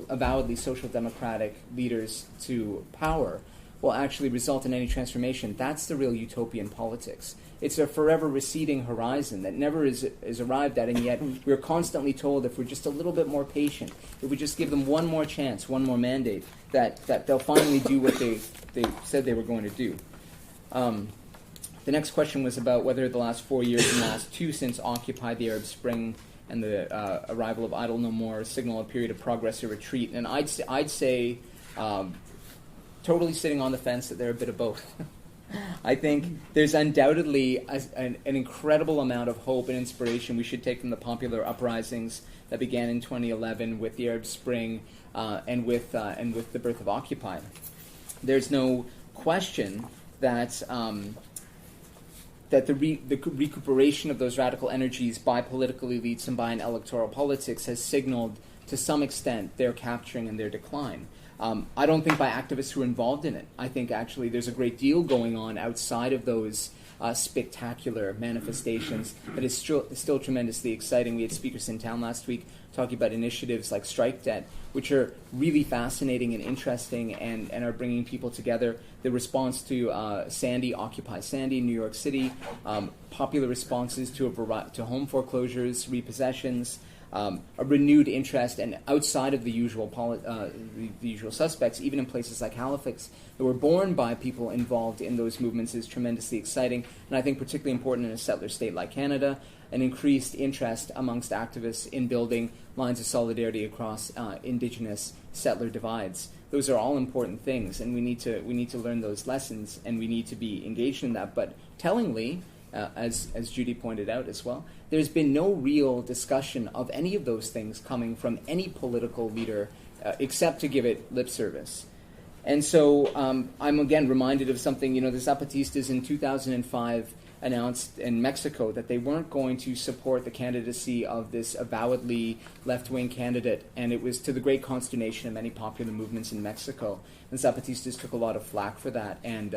avowedly social democratic leaders to power will actually result in any transformation. That's the real utopian politics. It's a forever receding horizon that never is arrived at, and yet we're constantly told, if we're just a little bit more patient, if we just give them one more chance, one more mandate, that they'll finally do what they said they were going to do. The next question was about whether the last 4 years and the last two since Occupy, the Arab Spring, and the arrival of Idle No More signal a period of progress or retreat. And I'd say totally sitting on the fence, that they're a bit of both. I think there's undoubtedly an incredible amount of hope and inspiration we should take from the popular uprisings that began in 2011 with the Arab Spring and with the birth of Occupy. There's no question that the recuperation of those radical energies by political elites and by an electoral politics has signaled to some extent their capturing and their decline. I don't think by activists who are involved in it. I think actually there's a great deal going on outside of those spectacular manifestations that is still tremendously exciting. We had speakers in town last week talking about initiatives like Strike Debt, which are really fascinating and interesting and are bringing people together. The response to Sandy, Occupy Sandy in New York City, popular responses to home foreclosures, repossessions, a renewed interest, and outside of the usual the usual suspects, even in places like Halifax, that were born by people involved in those movements, is tremendously exciting, and I think particularly important in a settler state like Canada. An increased interest amongst activists in building lines of solidarity across Indigenous settler divides. Those are all important things, and we need to learn those lessons, and we need to be engaged in that. But tellingly, as Judy pointed out as well, there's been no real discussion of any of those things coming from any political leader except to give it lip service. And so I'm again reminded of something. The Zapatistas in 2005 announced in Mexico that they weren't going to support the candidacy of this avowedly left-wing candidate, and it was to the great consternation of many popular movements in Mexico. And Zapatistas took a lot of flack for that, and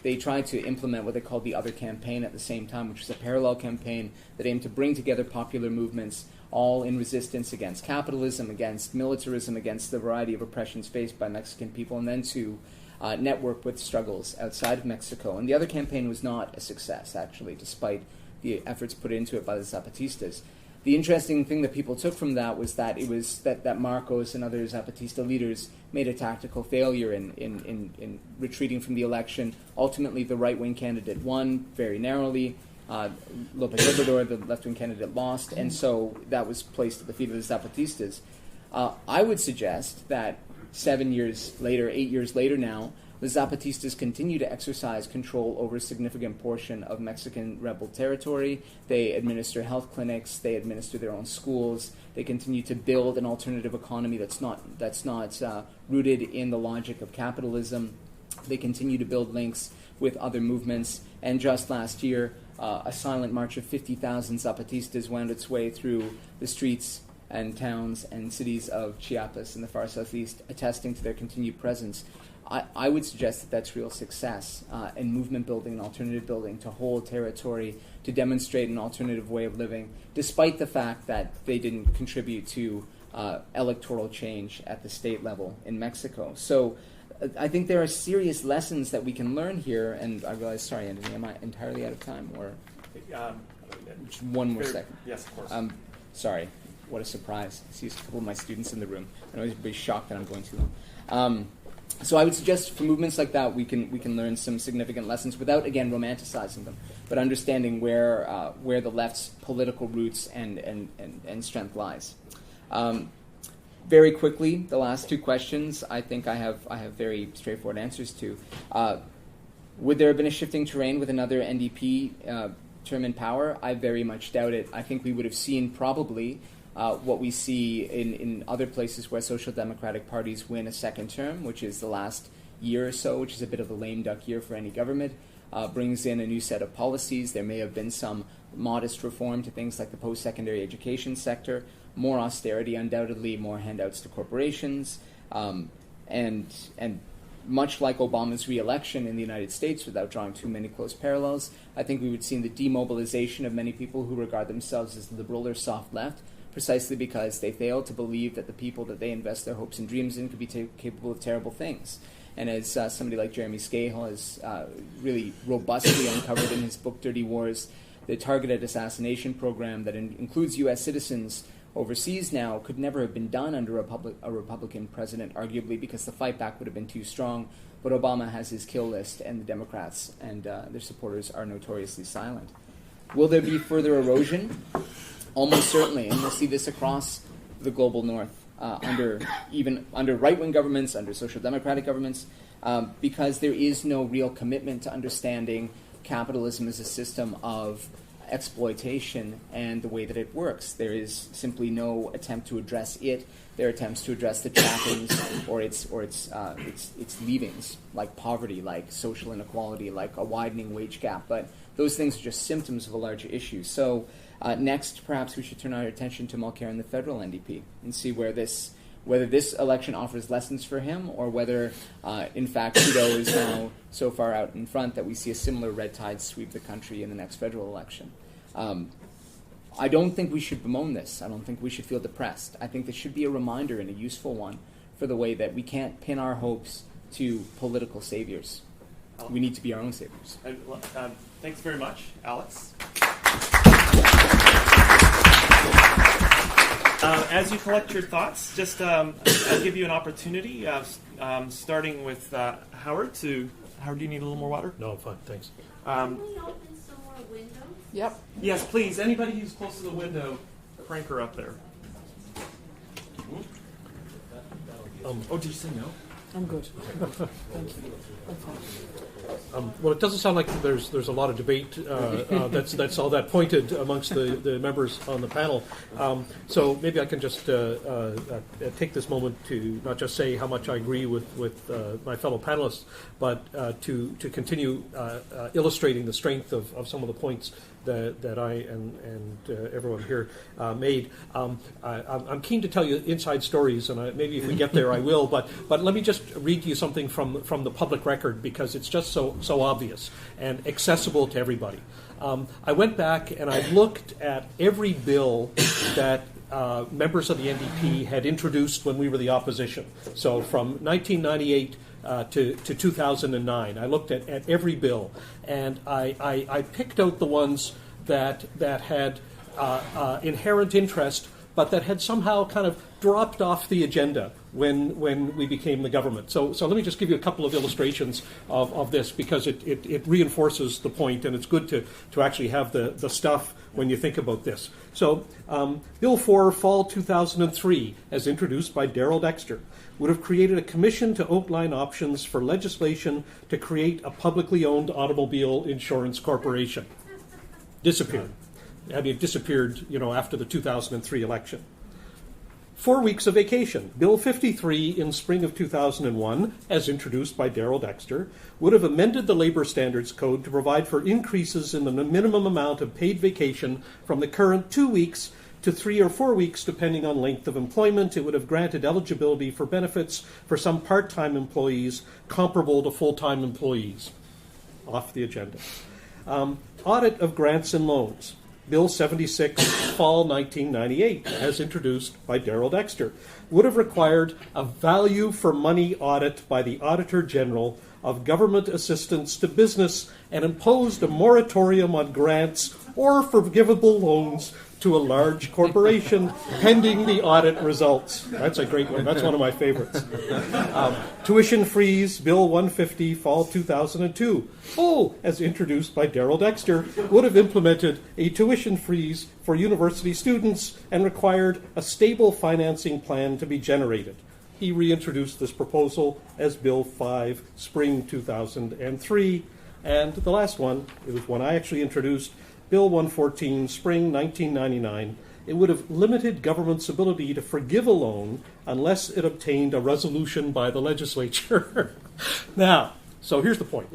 they tried to implement what they called the Other Campaign at the same time, which was a parallel campaign that aimed to bring together popular movements all in resistance against capitalism, against militarism, against the variety of oppressions faced by Mexican people, and then to network with struggles outside of Mexico. And the Other Campaign was not a success, actually, despite the efforts put into it by the Zapatistas. The interesting thing that people took from that was that it was that Marcos and other Zapatista leaders made a tactical failure in retreating from the election. Ultimately, the right-wing candidate won very narrowly. López Obrador, the left-wing candidate, lost, and so that was placed at the feet of the Zapatistas. I would suggest that 8 years later now, the Zapatistas continue to exercise control over a significant portion of Mexican rebel territory. They administer health clinics. They administer their own schools. They continue to build an alternative economy that's not rooted in the logic of capitalism. They continue to build links with other movements. And just last year, a silent march of 50,000 Zapatistas wound its way through the streets and towns and cities of Chiapas in the far southeast, attesting to their continued presence. I would suggest that that's real success in movement building and alternative building, to hold territory, to demonstrate an alternative way of living, despite the fact that they didn't contribute to electoral change at the state level in Mexico. So I think there are serious lessons that we can learn here, and I realize, sorry, Anthony, am I entirely out of time? Or just one more second? Yes, of course. Sorry, what a surprise. I see a couple of my students in the room. I know everybody's shocked that I'm going too long. So I would suggest for movements like that, we can learn some significant lessons without, again, romanticizing them, but understanding where the left's political roots and strength lies. Very quickly, the last two questions I think I have very straightforward answers to. Would there have been a shifting terrain with another NDP term in power? I very much doubt it. I think we would have seen probably what we see in other places where social democratic parties win a second term, which is the last year or so, which is a bit of a lame duck year for any government, brings in a new set of policies. There may have been some modest reform to things like the post-secondary education sector, more austerity undoubtedly, more handouts to corporations, and much like Obama's reelection in the United States, without drawing too many close parallels, I think we would see the demobilization of many people who regard themselves as liberal or soft left, precisely because they fail to believe that the people that they invest their hopes and dreams in could be capable of terrible things. And as somebody like Jeremy Scahill has really robustly uncovered in his book Dirty Wars, the targeted assassination program that includes U.S. citizens overseas now could never have been done under a Republican president, arguably because the fight back would have been too strong. But Obama has his kill list, and the Democrats and their supporters are notoriously silent. Will there be further erosion? Almost certainly, and we'll see this across the global north, under right-wing governments, under social democratic governments. because there is no real commitment to understanding capitalism as a system of exploitation and the way that it works. There is simply no attempt to address it. There are attempts to address the trappings or its leavings, like poverty, like social inequality, like a widening wage gap. But those things are just symptoms of a larger issue. So next, perhaps we should turn our attention to Mulcair and the federal NDP and see whether this election offers lessons for him, or whether, in fact, Trudeau is now so far out in front that we see a similar red tide sweep the country in the next federal election. I don't think we should bemoan this. I don't think we should feel depressed. I think this should be a reminder, and a useful one, for the way that we can't pin our hopes to political saviors. We need to be our own saviors. Thanks very much, Alex. As you collect your thoughts, just I'll give you an opportunity, starting with Howard. Howard, do you need a little more water? No, I'm fine, thanks. Can we open some more windows? Yep. Yes, please. Anybody who's close to the window, crank her up there. Did you say no? I'm good. Thank you. I'm fine. Well, it doesn't sound like there's a lot of debate that's all that pointed amongst the members on the panel. So maybe I can just take this moment to not just say how much I agree with my fellow panelists, but to continue illustrating the strength of some of the points that I and everyone here made. I'm keen to tell you inside stories, and maybe if we get there I will, but let me just read you something from the public record, because it's just so obvious and accessible to everybody. I went back and I looked at every bill that members of the NDP had introduced when we were the opposition. So from 1998 to 2009. I looked at every bill, and I picked out the ones that had inherent interest, but that had somehow kind of dropped off the agenda when we became the government. So let me just give you a couple of illustrations of this, because it reinforces the point, and it's good to actually have the stuff when you think about this. So Bill 4, Fall 2003, as introduced by Darrell Dexter, would have created a commission to outline options for legislation to create a publicly owned automobile insurance corporation. Disappeared. I mean, it disappeared, after the 2003 election. 4 weeks of vacation. Bill 53 in spring of 2001, as introduced by Darrell Dexter, would have amended the Labour Standards Code to provide for increases in the minimum amount of paid vacation from the current 2 weeks to 3 or 4 weeks, depending on length of employment. It would have granted eligibility for benefits for some part-time employees comparable to full-time employees. Off the agenda. Audit of grants and loans. Bill 76, Fall 1998, as introduced by Darrell Dexter, would have required a value for money audit by the Auditor General of government assistance to business and imposed a moratorium on grants or forgivable loans to a large corporation pending the audit results. That's a great one. That's one of my favorites. Tuition freeze, Bill 150, Fall 2002. As introduced by Darrell Dexter, would have implemented a tuition freeze for university students and required a stable financing plan to be generated. He reintroduced this proposal as Bill 5, Spring 2003. And the last one, it was one I actually introduced, Bill 114, Spring 1999, it would have limited government's ability to forgive a loan unless it obtained a resolution by the legislature. Now, so here's the point.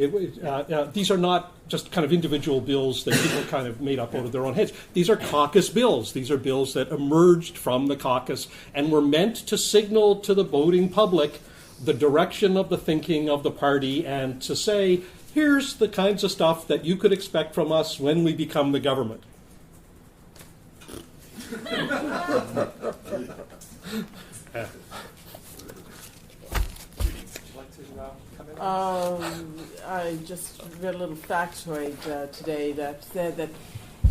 These are not just kind of individual bills that people kind of made up out of their own heads. These are caucus bills. These are bills that emerged from the caucus and were meant to signal to the voting public the direction of the thinking of the party and to say, here's the kinds of stuff that you could expect from us when we become the government. I just read a little factoid today that said that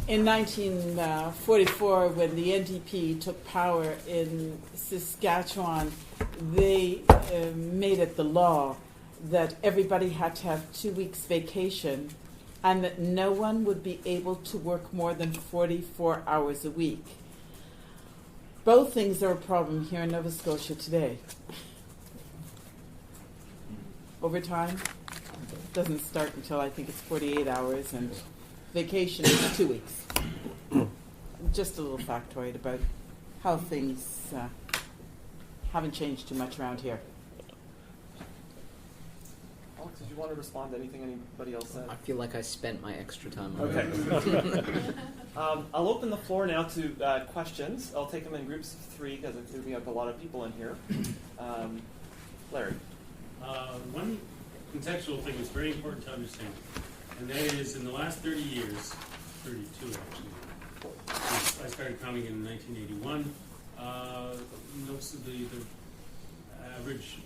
in 1944, when the NDP took power in Saskatchewan, they made it the law that everybody had to have 2 weeks vacation and that no one would be able to work more than 44 hours a week. Both things are a problem here in Nova Scotia today. overtime doesn't start until I think it's 48 hours, and vacation is 2 weeks. Just a little factoid about how things haven't changed too much around here. Alex, did you want to respond to anything anybody else said? I feel like I spent my extra time on Okay. I'll open the floor now to questions. I'll take them in groups of 3 because we have a lot of people in here. Larry. One contextual thing is very important to understand, and that is in the last 30 years, 32 actually, since I started counting in 1981, noticeably the average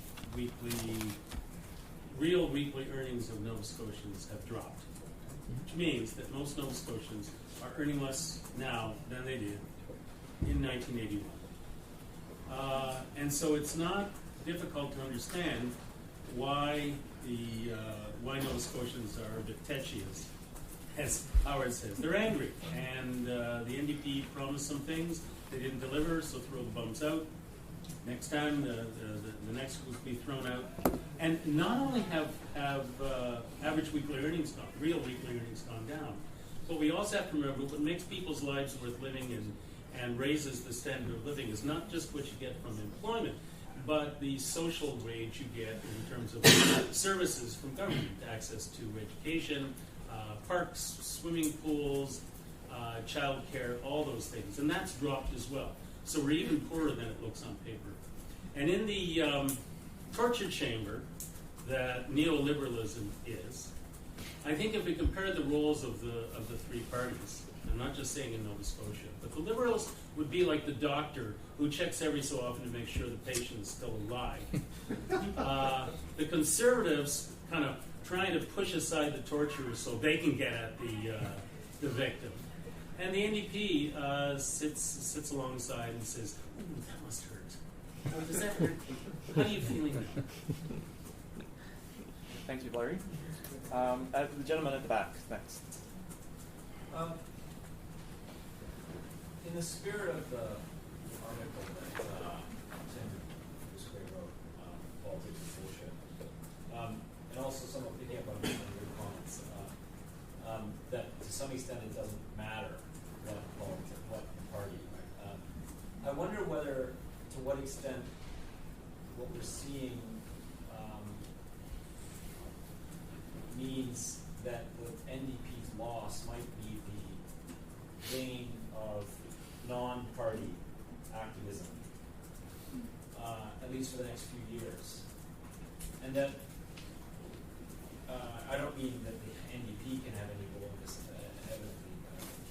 real weekly earnings of Nova Scotians have dropped, which means that most Nova Scotians are earning less now than they did in 1981. And so it's not difficult to understand why Nova Scotians are a bit tetchy, as Howard says. They're angry, and the NDP promised some things they didn't deliver, so throw the bums out. Next time, the next will be thrown out. And not only have average weekly earnings gone, real weekly earnings gone down, but we also have to remember what makes people's lives worth living and raises the standard of living is not just what you get from employment, but the social wage you get in terms of services from government, access to education, parks, swimming pools, child care, all those things. And that's dropped as well. So we're even poorer than it looks on paper. And in the torture chamber that neoliberalism is, I think if we compare the roles of the 3 parties, I'm not just saying in Nova Scotia, but the Liberals would be like the doctor who checks every so often to make sure the patient is still alive. The Conservatives kind of trying to push aside the torturers so they can get at the victim. And the NDP sits alongside and says, "Ooh, that must hurt. Oh, does that hurt? How are you feeling now?" Thank you, Larry. The gentleman at the back next. In the spirit of the article that Tim wrote, Politics is Bullshit, and also somewhat picking up on your comments, that to some extent it doesn't matter what party. I wonder whether, to what extent, what we're seeing means that the NDP's loss might be the gain of non-party activism, at least for the next few years. And that, I don't mean that the NDP can have any role in this, evidently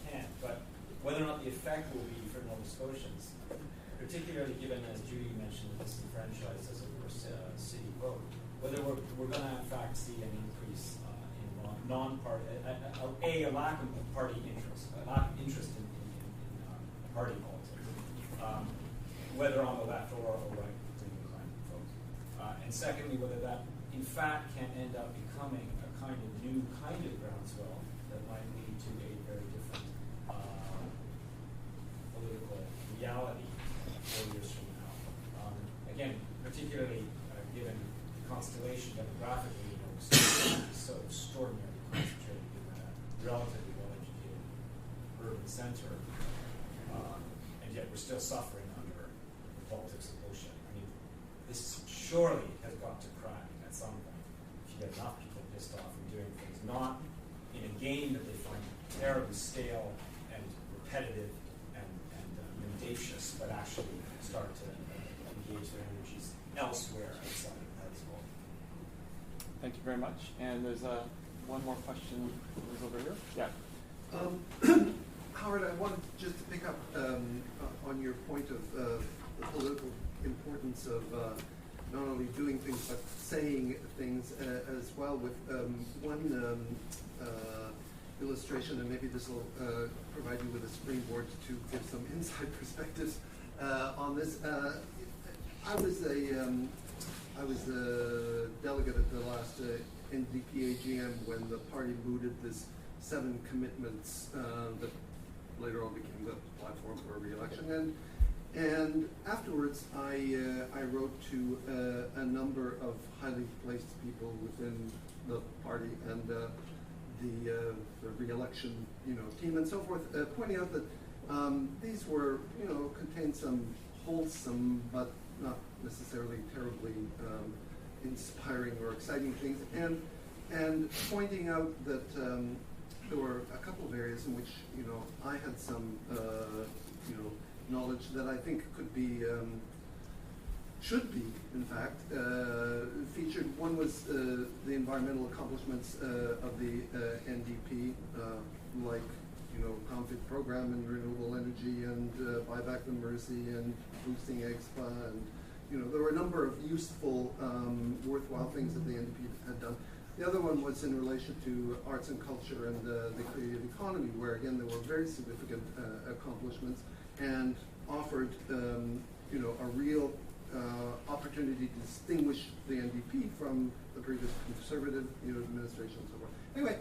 can't, but whether or not the effect will be for Nova Scotians, particularly given, as Judy mentioned, disenfranchised as a city vote, whether we're going to in fact see an increase in non-party, a lack of party interest, a lack of interest in party politics, whether on the left or right wing folks. And secondly, whether that in fact can end up becoming a kind of new kind of groundswell that might lead to a very different political reality 4 years from now. Again, particularly given the constellation demographically, so extraordinarily concentrated in a relatively well-educated urban center, and yet we're still suffering under the politics of bullshit. I mean, this surely has got to crack at some point if you get enough people pissed off and doing things, not in a game that they find terribly stale and repetitive and mendacious, but actually start to engage their energies elsewhere outside of that as well. Thank you very much. And there's one more question over here. Yeah. Howard, I wanted just to pick up on your point of the political importance of not only doing things but saying things as well. With one illustration, and maybe this will provide you with a springboard to give some inside perspectives on this. I was a delegate at the last NDP AGM when the party mooted this 7 commitments that later on became the platform for reelection. And afterwards, I wrote to a number of highly placed people within the party and the reelection, team and so forth, pointing out that these were, contained some wholesome but not necessarily terribly inspiring or exciting things, and pointing out that there were a couple of areas in which, I had some, knowledge that I think could be, should be, in fact, featured. One was the environmental accomplishments of the NDP, like, conflict program in renewable energy and buyback the Mersey and boosting EXPA, and there were a number of useful, worthwhile things that the NDP had done. The other one was in relation to arts and culture and the creative economy, where again there were very significant accomplishments and offered a real opportunity to distinguish the NDP from the previous Conservative administration and so forth. Anyway,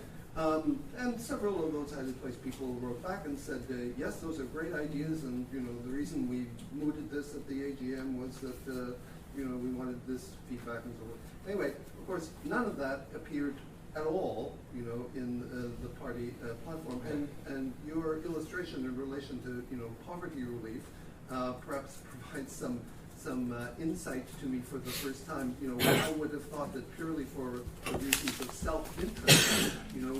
and several of those highly placed people wrote back and said, yes, those are great ideas, and the reason we mooted this at the AGM was that we wanted this feedback and so forth. Anyway, of course, none of that appeared at all, in the party platform. And your illustration in relation to poverty relief perhaps provides some insight to me for the first time. I would have thought that purely for reasons of self-interest,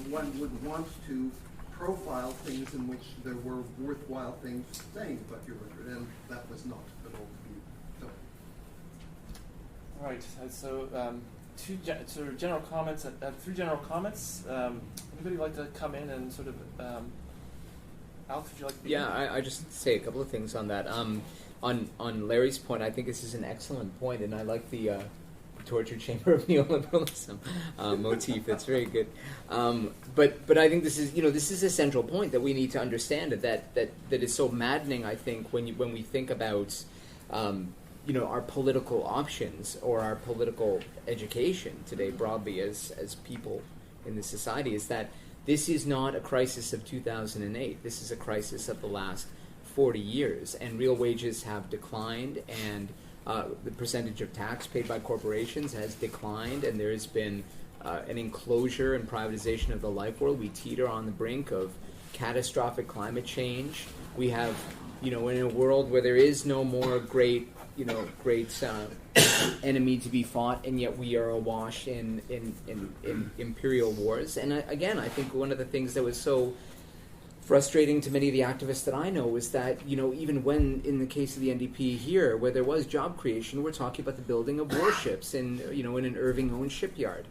one would want to profile things in which there were worthwhile things saying about your record, and that was not at all to be done. All right. So sort of general comments. Through general comments, anybody like to come in and sort of, Alf, would you like to begin? Yeah, I just say a couple of things on that. On Larry's point, I think this is an excellent point, and I like the torture chamber of neoliberalism motif. That's very good. But I think this is a central point that we need to understand, that is so maddening. I think when we think about our political options or our political education today broadly as people in this society, is that this is not a crisis of 2008. This is a crisis of the last 40 years, and real wages have declined, and the percentage of tax paid by corporations has declined, and there has been an enclosure and privatization of the life world. We teeter on the brink of catastrophic climate change. We have, in a world where there is no more great enemy to be fought, and yet we are awash in imperial wars. And again, I think one of the things that was so frustrating to many of the activists that I know was that, even when, in the case of the NDP here, where there was job creation, we're talking about the building of warships in an Irving-owned shipyard.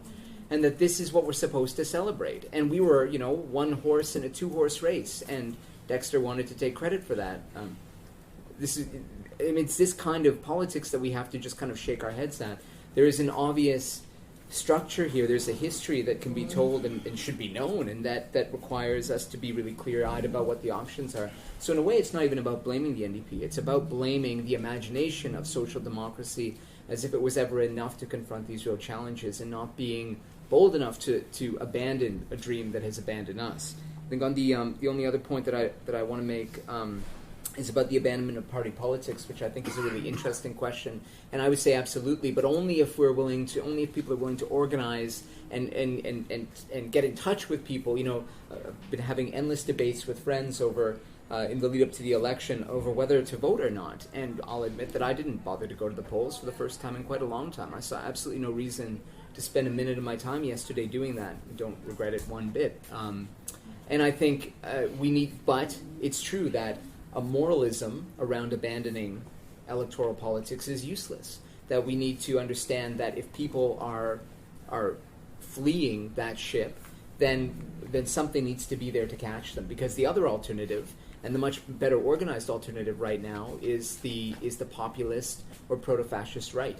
And that this is what we're supposed to celebrate. And we were, one horse in a two-horse race, and Dexter wanted to take credit for that. It's this kind of politics that we have to just kind of shake our heads at. There is an obvious structure here. There's a history that can be told and should be known, and that requires us to be really clear-eyed about what the options are. So in a way, it's not even about blaming the NDP. It's about blaming the imagination of social democracy as if it was ever enough to confront these real challenges, and not being bold enough to abandon a dream that has abandoned us. I think on the only other point that I want to make is about the abandonment of party politics, which I think is a really interesting question. And I would say absolutely, but only if people are willing to organize and get in touch with people. I've been having endless debates with friends over in the lead up to the election over whether to vote or not. And I'll admit that I didn't bother to go to the polls for the first time in quite a long time. I saw absolutely no reason to spend a minute of my time yesterday doing that. I don't regret it one bit. And I think but it's true that a moralism around abandoning electoral politics is useless. That we need to understand that if people are fleeing that ship, then something needs to be there to catch them. Because the other alternative, and the much better organized alternative right now, is the populist or proto-fascist right,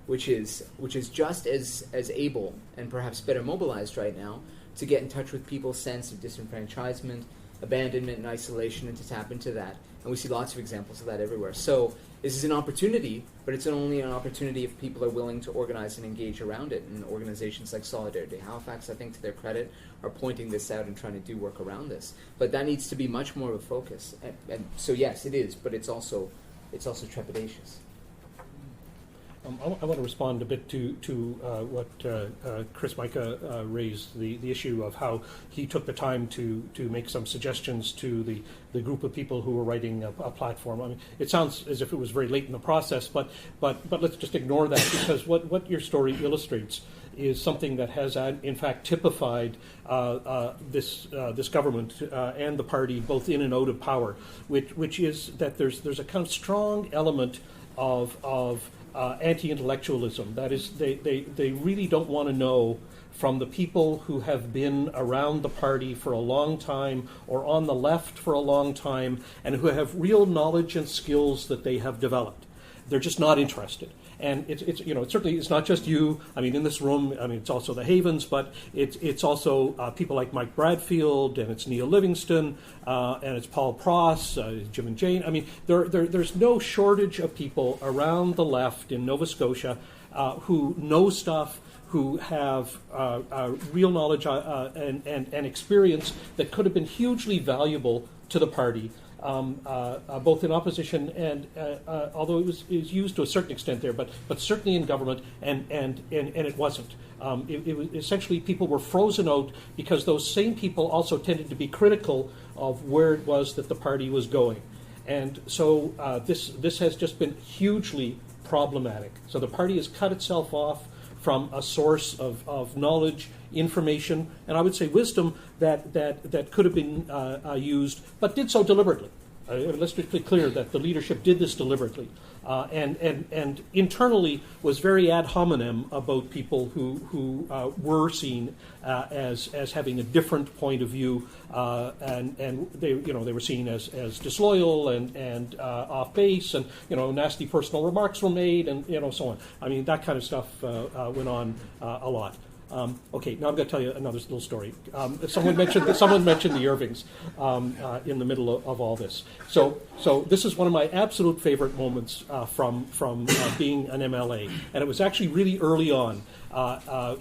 which is just as able and perhaps better mobilized right now to get in touch with people's sense of disenfranchisement, abandonment, and isolation, and to tap into that. And we see lots of examples of that everywhere. So this is an opportunity, but it's only an opportunity if people are willing to organize and engage around it. And organizations like Solidarity Halifax, I think, to their credit, are pointing this out and trying to do work around this. But that needs to be much more of a focus. And so yes, it is, but it's also it's also trepidatious. I want to respond a bit to what Chris Micah raised, the issue of how he took the time to make some suggestions to the group of people who were writing a platform. I mean, it sounds as if it was very late in the process, but let's just ignore that, because what your story illustrates is something that has, in fact, typified this government and the party both in and out of power, which is that there's a kind of strong element of anti-intellectualism. That is, they really don't want to know from the people who have been around the party for a long time or on the left for a long time and who have real knowledge and skills that they have developed. They're just not interested. And it's certainly it's not just you. I mean, in this room, I mean, it's also the Haivens, but it's also people like Mike Bradfield, and it's Neil Livingston, and it's Paul Pross, Jim and Jane. I mean, there's no shortage of people around the left in Nova Scotia who know stuff, who have real knowledge and experience that could have been hugely valuable to the party. Both in opposition and although it was used to a certain extent there, but certainly in government, and it wasn't. It was essentially people were frozen out because those same people also tended to be critical of where it was that the party was going, and so this has just been hugely problematic. So the party has cut itself off from a source of knowledge, information, and I would say wisdom that could have been used, but did so deliberately. Let's be clear that the leadership did this deliberately, and internally was very ad hominem about people who were seen as having a different point of view, and they were seen as disloyal and off base, and nasty personal remarks were made, and so on. I mean, that kind of stuff went on a lot. Okay, now I'm going to tell you another little story. Someone mentioned the Irvings in the middle of all this. So this is one of my absolute favorite moments from being an MLA, and it was actually really early on.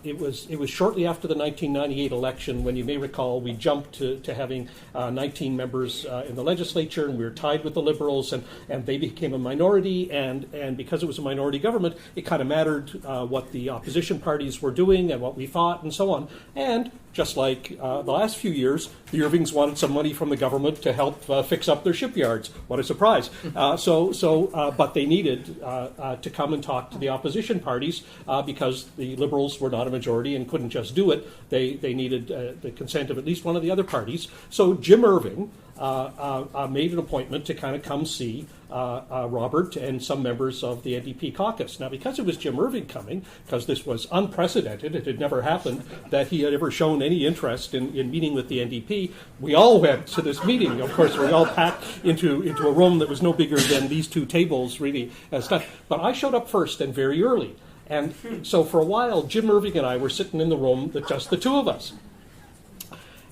It was shortly after the 1998 election when, you may recall, we jumped to having 19 members in the legislature, and we were tied with the Liberals, and they became a minority, and because it was a minority government, it kind of mattered what the opposition parties were doing and what we thought and so on. And just like the last few years, the Irvings wanted some money from the government to help fix up their shipyards. What a surprise. But they needed to come and talk to the opposition parties because the Liberals were not a majority and couldn't just do it. They needed the consent of at least one of the other parties. So Jim Irving made an appointment to kind of come see Robert and some members of the NDP caucus. Now, because it was Jim Irving coming, because this was unprecedented, it had never happened that he had ever shown any interest in meeting with the NDP, we all went to this meeting. Of course, we all packed into a room that was no bigger than these two tables, really, and stuff. But I showed up first and very early. And so for a while, Jim Irving and I were sitting in the room, just the two of us.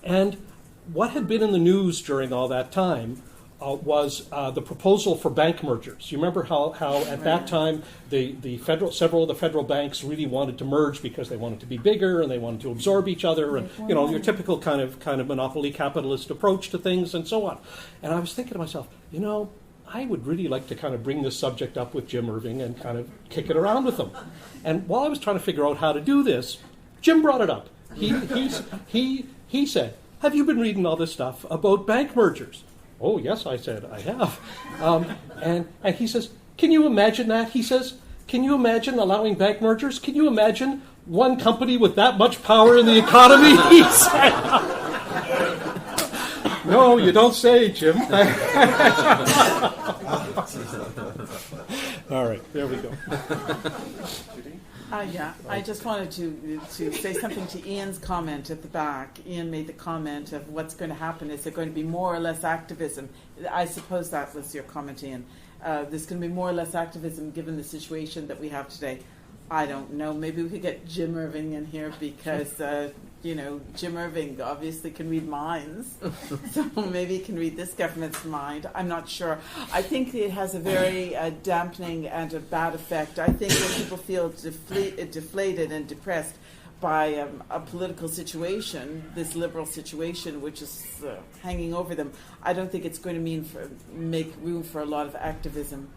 And what had been in the news during all that time was the proposal for bank mergers. You remember how at that time several of the federal banks really wanted to merge because they wanted to be bigger and they wanted to absorb each other, and your typical kind of monopoly capitalist approach to things and so on. And I was thinking to myself, I would really like to kind of bring this subject up with Jim Irving and kind of kick it around with him. And while I was trying to figure out how to do this, Jim brought it up. He said, "Have you been reading all this stuff about bank mergers?" "Oh, yes," I said, "I have." And he says, "Can you imagine that?" He says, "Can you imagine allowing bank mergers? Can you imagine one company with that much power in the economy?" He said. "No, you don't say, Jim." All right, there we go. I just wanted to say something to Ian's comment at the back. Ian made the comment of what's going to happen. Is there going to be more or less activism? I suppose that was your comment, Ian. There's going to be more or less activism given the situation that we have today. I don't know. Maybe we could get Jim Irving in here because, Jim Irving obviously can read minds. So maybe he can read this government's mind. I'm not sure. I think it has a very dampening and a bad effect. I think when people feel deflated and depressed by a political situation, this liberal situation, which is hanging over them, I don't think it's going to make room for a lot of activism.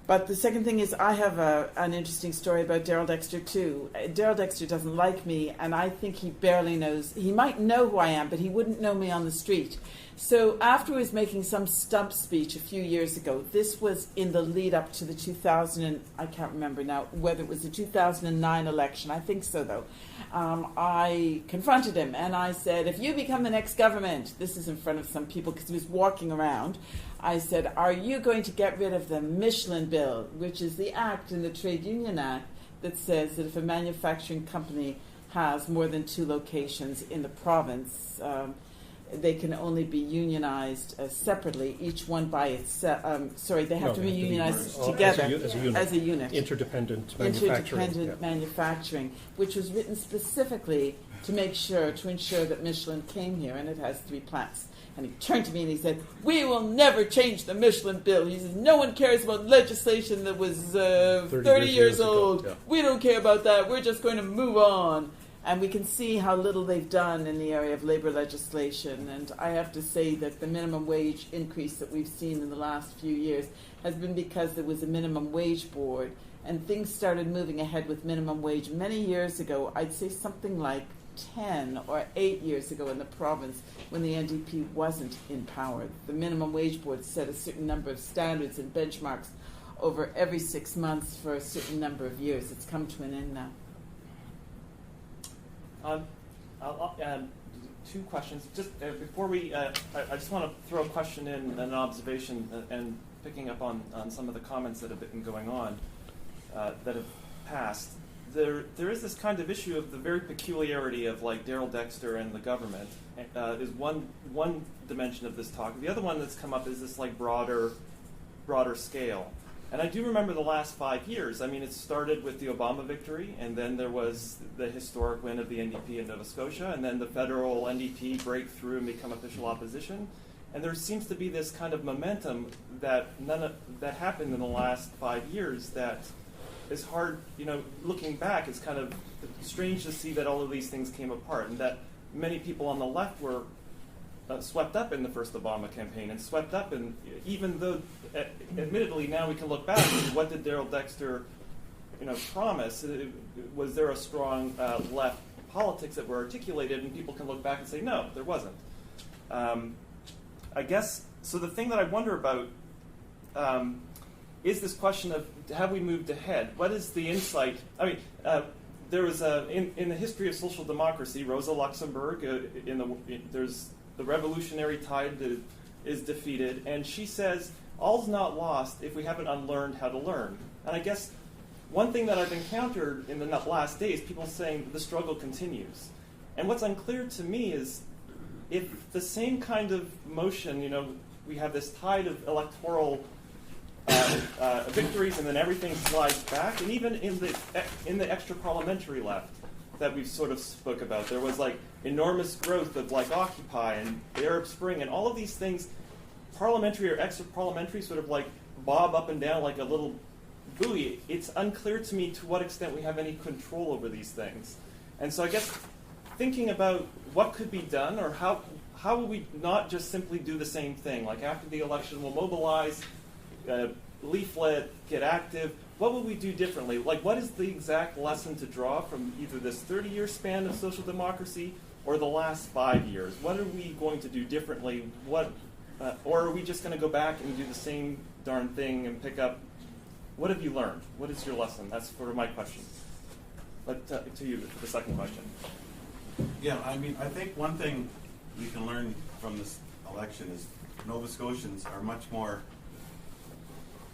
But the second thing is, I have an interesting story about Darrell Dexter too. Darrell Dexter doesn't like me, and I think he barely knows. He might know who I am, but he wouldn't know me on the street. So after he was making some stump speech a few years ago, this was in the lead up to the 2000, I can't remember now whether it was the 2009 election. I think so, though. I confronted him and I said, if you become the next government, this is in front of some people because he was walking around, I said, are you going to get rid of the Michelin Bill, which is the act in the Trade Union Act that says that if a manufacturing company has more than 2 locations in the province, they can only be unionized separately, each one by itself. They have to be unionized together as a unit. Interdependent manufacturing. Manufacturing, which was written specifically to ensure that Michelin came here, and it has 3 plants. And he turned to me and he said, we will never change the Michelin Bill. He says, no one cares about legislation that was 30 years old. Yeah. We don't care about that. We're just going to move on. And we can see how little they've done in the area of labor legislation. And I have to say that the minimum wage increase that we've seen in the last few years has been because there was a minimum wage board. And things started moving ahead with minimum wage many years ago. I'd say something like 10 or 8 years ago in the province when the NDP wasn't in power. The minimum wage board set a certain number of standards and benchmarks over every 6 months for a certain number of years. It's come to an end now. I'll add 2 questions. Just before we, I just want to throw a question in and an observation, and picking up on some of the comments that have been going on that have passed. There is this kind of issue of the very peculiarity of like Darrell Dexter and the government is one dimension of this talk. The other one that's come up is this like broader scale. And I do remember the last 5 years. I mean, it started with the Obama victory, and then there was the historic win of the NDP in Nova Scotia, and then the federal NDP break through and become official opposition. And there seems to be this kind of momentum that that happened in the last 5 years that is hard, looking back, it's kind of strange to see that all of these things came apart, and that many people on the left were swept up in the first Obama campaign, and swept up in, even though, admittedly, now we can look back and what did Darrell Dexter, promise? Was there a strong left politics that were articulated, and people can look back and say, no, there wasn't. I guess, so the thing that I wonder about is this question of, have we moved ahead? What is the insight? I mean, there was in the history of social democracy, Rosa Luxemburg, there's the revolutionary tide is defeated, and she says, all's not lost if we haven't unlearned how to learn. And I guess one thing that I've encountered in the last days, people saying the struggle continues. And what's unclear to me is if the same kind of motion, we have this tide of electoral victories, and then everything slides back, and even in the extra parliamentary left that we've sort of spoke about, there was like enormous growth of like Occupy and the Arab Spring, and all of these things, parliamentary or extra parliamentary, sort of like bob up and down like a little buoy. It's unclear to me to what extent we have any control over these things. And so I guess thinking about what could be done, or how will we not just simply do the same thing, like after the election we'll mobilize, leaflet, get active. What will we do differently? Like, what is the exact lesson to draw from either this 30-year span of social democracy or the last 5 years? What are we going to do differently? Or are we just going to go back and do the same darn thing and pick up? What have you learned? What is your lesson? That's sort of my question. But to you, the second question. Yeah, I mean, I think one thing we can learn from this election is Nova Scotians are much more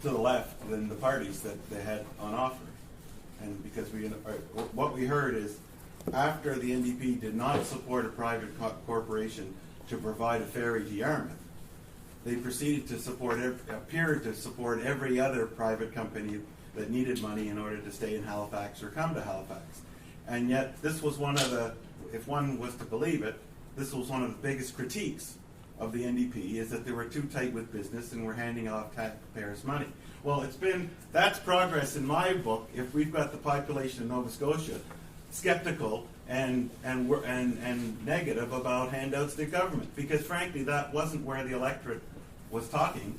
to the left than the parties that they had on offer. And because what we heard is after the NDP did not support a private corporation to provide a ferry to Yarmouth, they proceeded to appeared to support every other private company that needed money in order to stay in Halifax or come to Halifax. And yet this was one of the, if one was to believe it, this was one of the biggest critiques of the NDP, is that they were too tight with business and were handing off taxpayers' money. Well, that's progress in my book if we've got the population of Nova Scotia skeptical and negative about handouts to government, because frankly that wasn't where the electorate was talking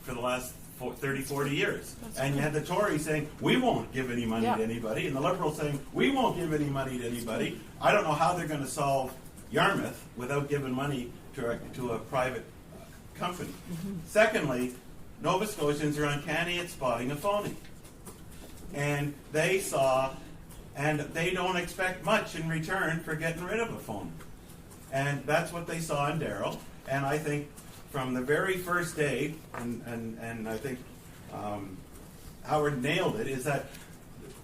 for the last 30, 40 years. And you had the Tories saying, we won't give any money to anybody, and the Liberals saying, we won't give any money to anybody. I don't know how they're going to solve Yarmouth without giving money to a private company. Secondly, Nova Scotians are uncanny at spotting a phony. And they saw, and they don't expect much in return for getting rid of a phony. And that's what they saw in Darrell. And I think from the very first day, and I think Howard nailed it, is that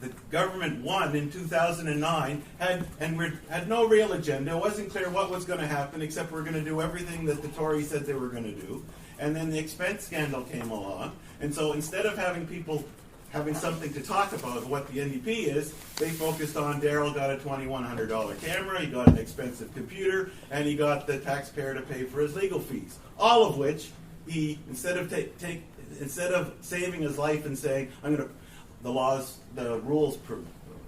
the government won in 2009, had no real agenda. It wasn't clear what was going to happen, except we're going to do everything that the Tories said they were going to do. And then the expense scandal came along. And so instead of having people having something to talk about what the NDP is, they focused on Darrell got a $2,100 camera, he got an expensive computer, and he got the taxpayer to pay for his legal fees. All of which he, instead of saving his life and saying, the rules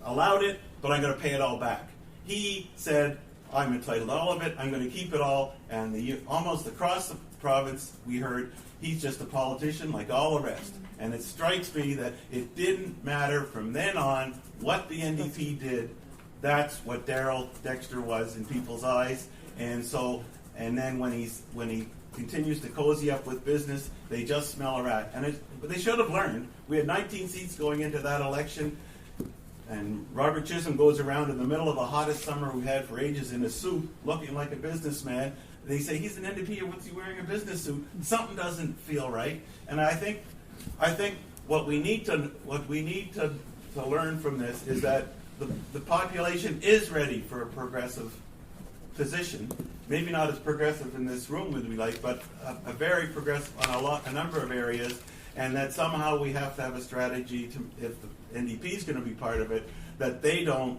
allowed it, but I'm going to pay it all back. He said, I'm entitled to all of it, I'm going to keep it all, and almost across the province we heard, he's just a politician like all the rest. And it strikes me that it didn't matter from then on what the NDP did. That's what Darrell Dexter was in people's eyes. And then when he continues to cozy up with business, they just smell a rat. But they should have learned. We had 19 seats going into that election, and Robert Chisholm goes around in the middle of the hottest summer we've had for ages in a suit, looking like a businessman. They say he's an NDP, or what's he wearing a business suit? Something doesn't feel right. And I think what we need to learn from this is that the population is ready for a progressive position. Maybe not as progressive in this room would we like, but a very progressive on a number of areas, and that somehow we have to have a strategy to, if the NDP is going to be part of it, that they don't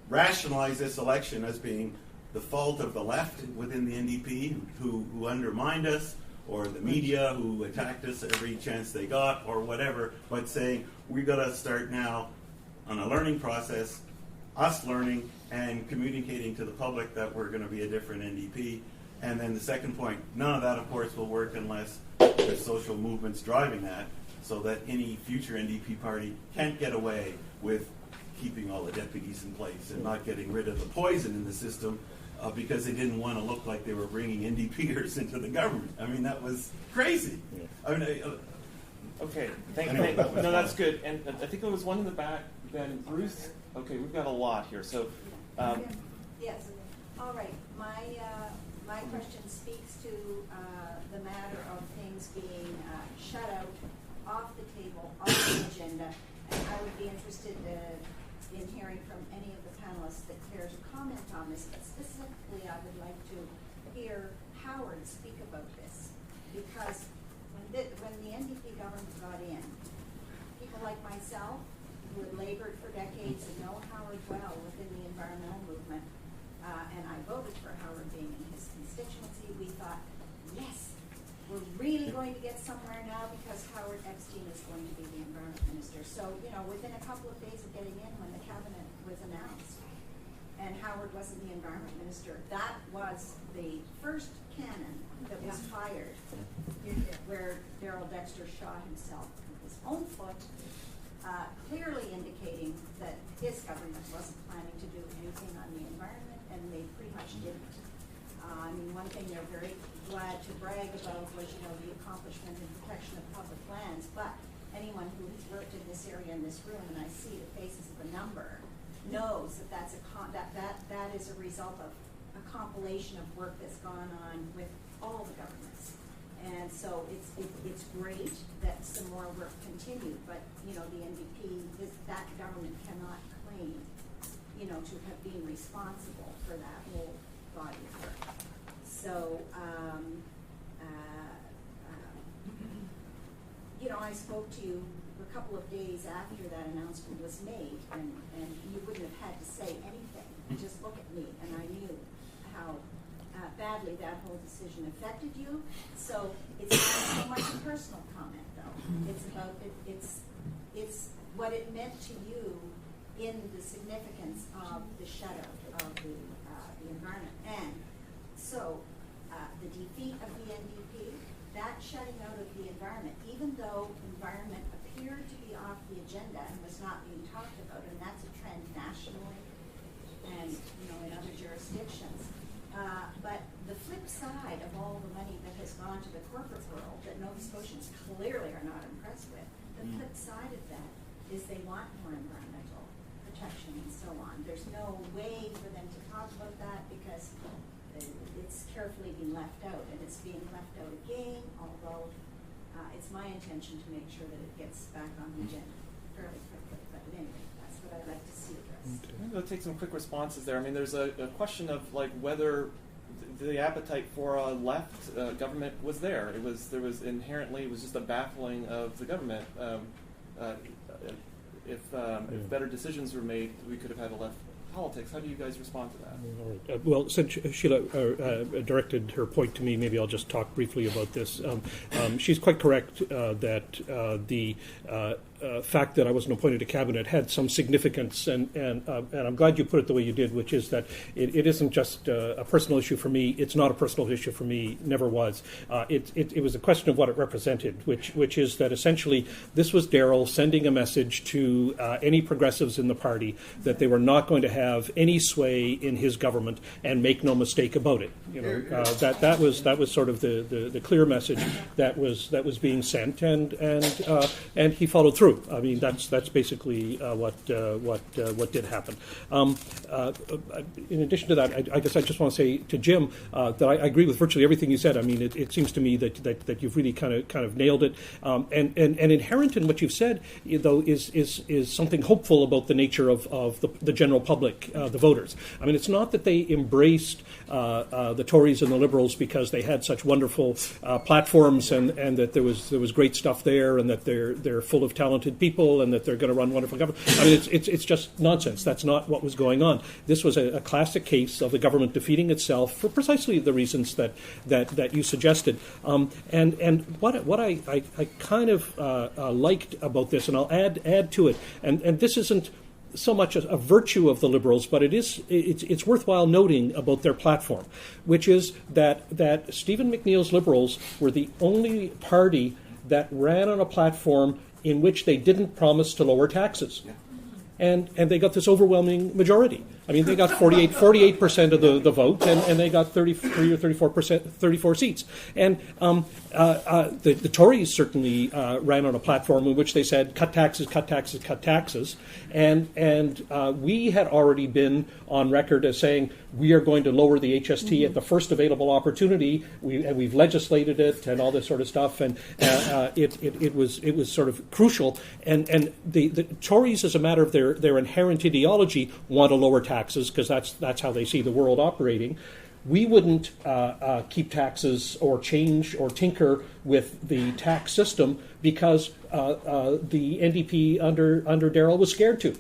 rationalize this election as being the fault of the left within the NDP who undermined us, or the media who attacked us every chance they got, or whatever, but saying we've got to start now on a learning process, us learning and communicating to the public that we're going to be a different NDP. And then the second point, none of that, of course, will work unless there's social movements driving that, so that any future NDP party can't get away with keeping all the deputies in place and not getting rid of the poison in the system because they didn't want to look like they were bringing NDPers into the government. I mean, that was crazy. I mean, okay, anyway, no, that's good. And I think there was one in the back. Then Bruce. Okay, we've got a lot here. So, yes. All right. My question speaks to the matter of things being shut out, off the table, off the agenda, and I would be interested in hearing from any of the panelists that care to comment on this. But specifically, I would like to hear Howard speak about this, because when the NDP government got in, people like myself, who had labored for decades and know Howard well within the environmental movement, and I voted for Howard being in his constituency, we thought, yes, we're really going to get somewhere now because Howard Epstein is going to be the environment minister. So, within a couple of days of getting in, when the cabinet was announced, and Howard wasn't the environment minister, that was the first cannon that was fired, where Darrell Dexter shot himself with his own foot, clearly indicating that his government wasn't planning to do anything on the environment, and they pretty much didn't. I mean, one thing they're very glad to brag about was, the accomplishment and protection of public lands, but anyone who has worked in this area in this room, and I see the faces of a number, knows that that is a result of a compilation of work that's gone on with all the governments. And so it's great that some more work continued, but the NDP, that government cannot claim, to have been responsible for that whole body of work. So, I spoke to you a couple of days after that announcement was made, and you wouldn't have had to say anything. Just look at me, and I knew how badly that whole decision affected you. So it's not so much a personal comment, though. It's about it's what it meant to you in the significance of the shutout of the environment. And so the defeat of the NDP that shutting out of the environment, even though environment appeared to be off the agenda and was not being talked about, and that's a trend nationally and in other jurisdictions. But the flip side of all the money that has gone to the corporate world that Nova Scotians clearly are not impressed with, the flip side of that is they want more environmental protection and so on. There's no way for them to talk about that because it's carefully being left out, and it's being left out again, although it's my intention to make sure that it gets back on the agenda fairly quickly. But anyway, that's what I'd like to see addressed. I'm going to take some quick responses there. I mean, there's a question of whether the appetite for a left government was there. It was just a baffling of the government. If better decisions were made, we could have had a left politics. How do you guys respond to that? All right. Well, since Sheila directed her point to me, maybe I'll just talk briefly about this. She's quite correct that the fact that I wasn't appointed to cabinet had some significance, and I'm glad you put it the way you did, which is that it isn't just a personal issue for me. It's not a personal issue for me. Never was. It was a question of what it represented, which is that essentially this was Darrell sending a message to any progressives in the party that they were not going to have any sway in his government, and make no mistake about it. That was sort of the clear message that was being sent, and he followed through. I mean, that's basically what did happen. In addition to that, I guess I just want to say to Jim that I agree with virtually everything you said. I mean, it seems to me that you've really kind of nailed it. And inherent in what you've said, though, is something hopeful about the nature of the general public, the voters. I mean, it's not that they embraced the Tories and the Liberals because they had such wonderful platforms and that there was great stuff there, and that they're full of talented people, and that they're going to run wonderful government. I mean, it's just nonsense. That's not what was going on. This was a classic case of the government defeating itself for precisely the reasons that you suggested. And what I kind of liked about this, and I'll add to it, and this isn't so much a virtue of the Liberals, but it's worthwhile noting about their platform, which is that Stephen McNeil's Liberals were the only party that ran on a platform in which they didn't promise to lower taxes. And they got this overwhelming majority. I mean, they got 48% of the vote, and they got 33 or 34 seats. And the Tories certainly ran on a platform in which they said, cut taxes, cut taxes, cut taxes. And we had already been on record as saying, we are going to lower the HST at the first available opportunity. We've legislated it and all this sort of stuff. And it was sort of crucial. And the Tories, as a matter of their inherent ideology, want to lower taxes because that's how they see the world operating. We wouldn't keep taxes or change or tinker with the tax system because the NDP under Darrell was scared to.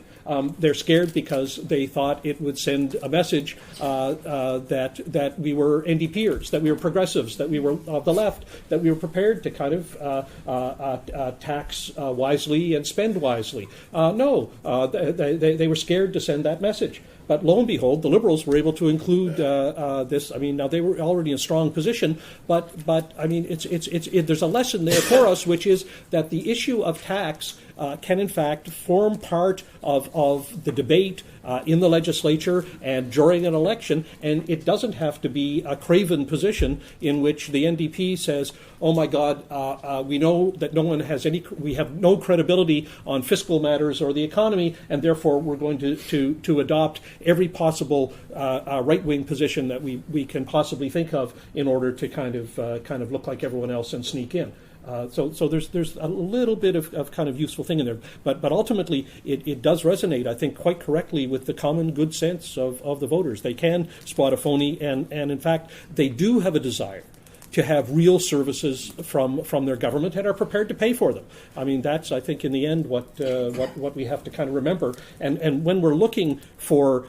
They're scared because they thought it would send a message that we were NDPers, that we were progressives, that we were of the left, that we were prepared to kind of tax wisely and spend wisely. No, they were scared to send that message. But lo and behold, the Liberals were able to include this. I mean, now they were already in a strong position, but I mean, there's a lesson there for us, which is that the issue of tax can in fact form part of the debate in the legislature and during an election, and it doesn't have to be a craven position in which the NDP says, oh my God, we know that we have no credibility on fiscal matters or the economy, and therefore we're going to adopt every possible right-wing position that we can possibly think of in order to kind of look like everyone else and sneak in. So there's a little bit of kind of useful thing in there, but ultimately it does resonate, I think, quite correctly with the common good sense of the voters. They can spot a phony, and in fact they do have a desire to have real services from their government and are prepared to pay for them. I mean, that's, I think, in the end what we have to kind of remember. And when we're looking for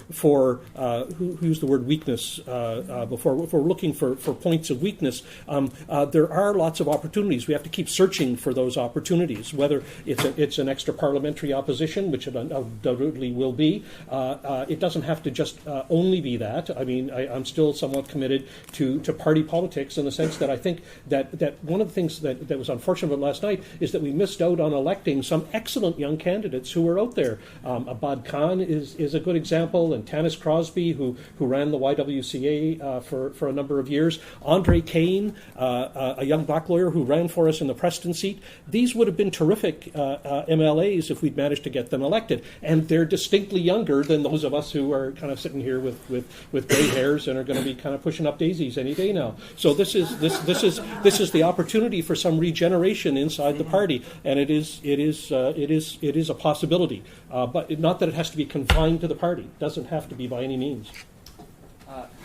who used the word weakness before, if we're looking for points of weakness, there are lots of opportunities. We have to keep searching for those opportunities, whether it's an extra parliamentary opposition, which it undoubtedly will be. It doesn't have to just only be that. I mean, I'm still somewhat committed to party politics in the sense sense that I think that one of the things that was unfortunate about last night is that we missed out on electing some excellent young candidates who were out there. Abad Khan is a good example, and Tanis Crosby, who ran the YWCA for a number of years. Andre Kane, a young black lawyer who ran for us in the Preston seat. These would have been terrific MLAs if we'd managed to get them elected. And they're distinctly younger than those of us who are kind of sitting here with gray hairs and are going to be kind of pushing up daisies any day now. So this is the opportunity for some regeneration inside the party, and it is a possibility. But not that it has to be confined to the party. It doesn't have to be by any means.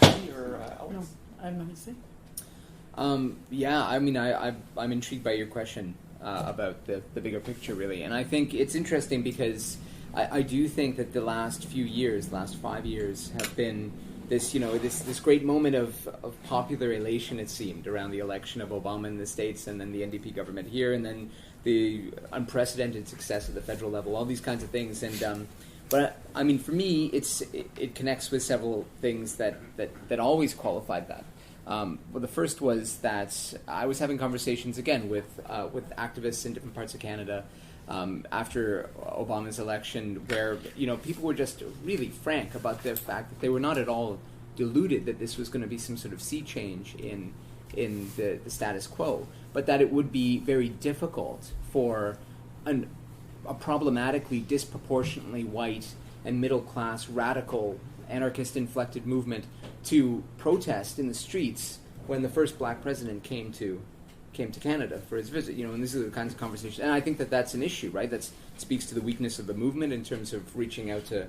Judy or Alex? No, I'm not saying. Yeah, I mean, I'm intrigued by your question about the bigger picture, really. And I think it's interesting because I do think that the last 5 years, have been this, this great moment of popular elation, it seemed, around the election of Obama in the States and then the NDP government here and then the unprecedented success at the federal level, all these kinds of things. And but I mean, for me, it connects with several things that always qualified that. Well, the first was that I was having conversations again with activists in different parts of Canada after Obama's election, where people were just really frank about the fact that they were not at all deluded that this was going to be some sort of sea change in the status quo, but that it would be very difficult for a problematically disproportionately white and middle class radical anarchist inflected movement to protest in the streets when the first black president came to Canada for his visit. And these are the kinds of conversations, and I think that that's an issue, right? That speaks to the weakness of the movement in terms of reaching out to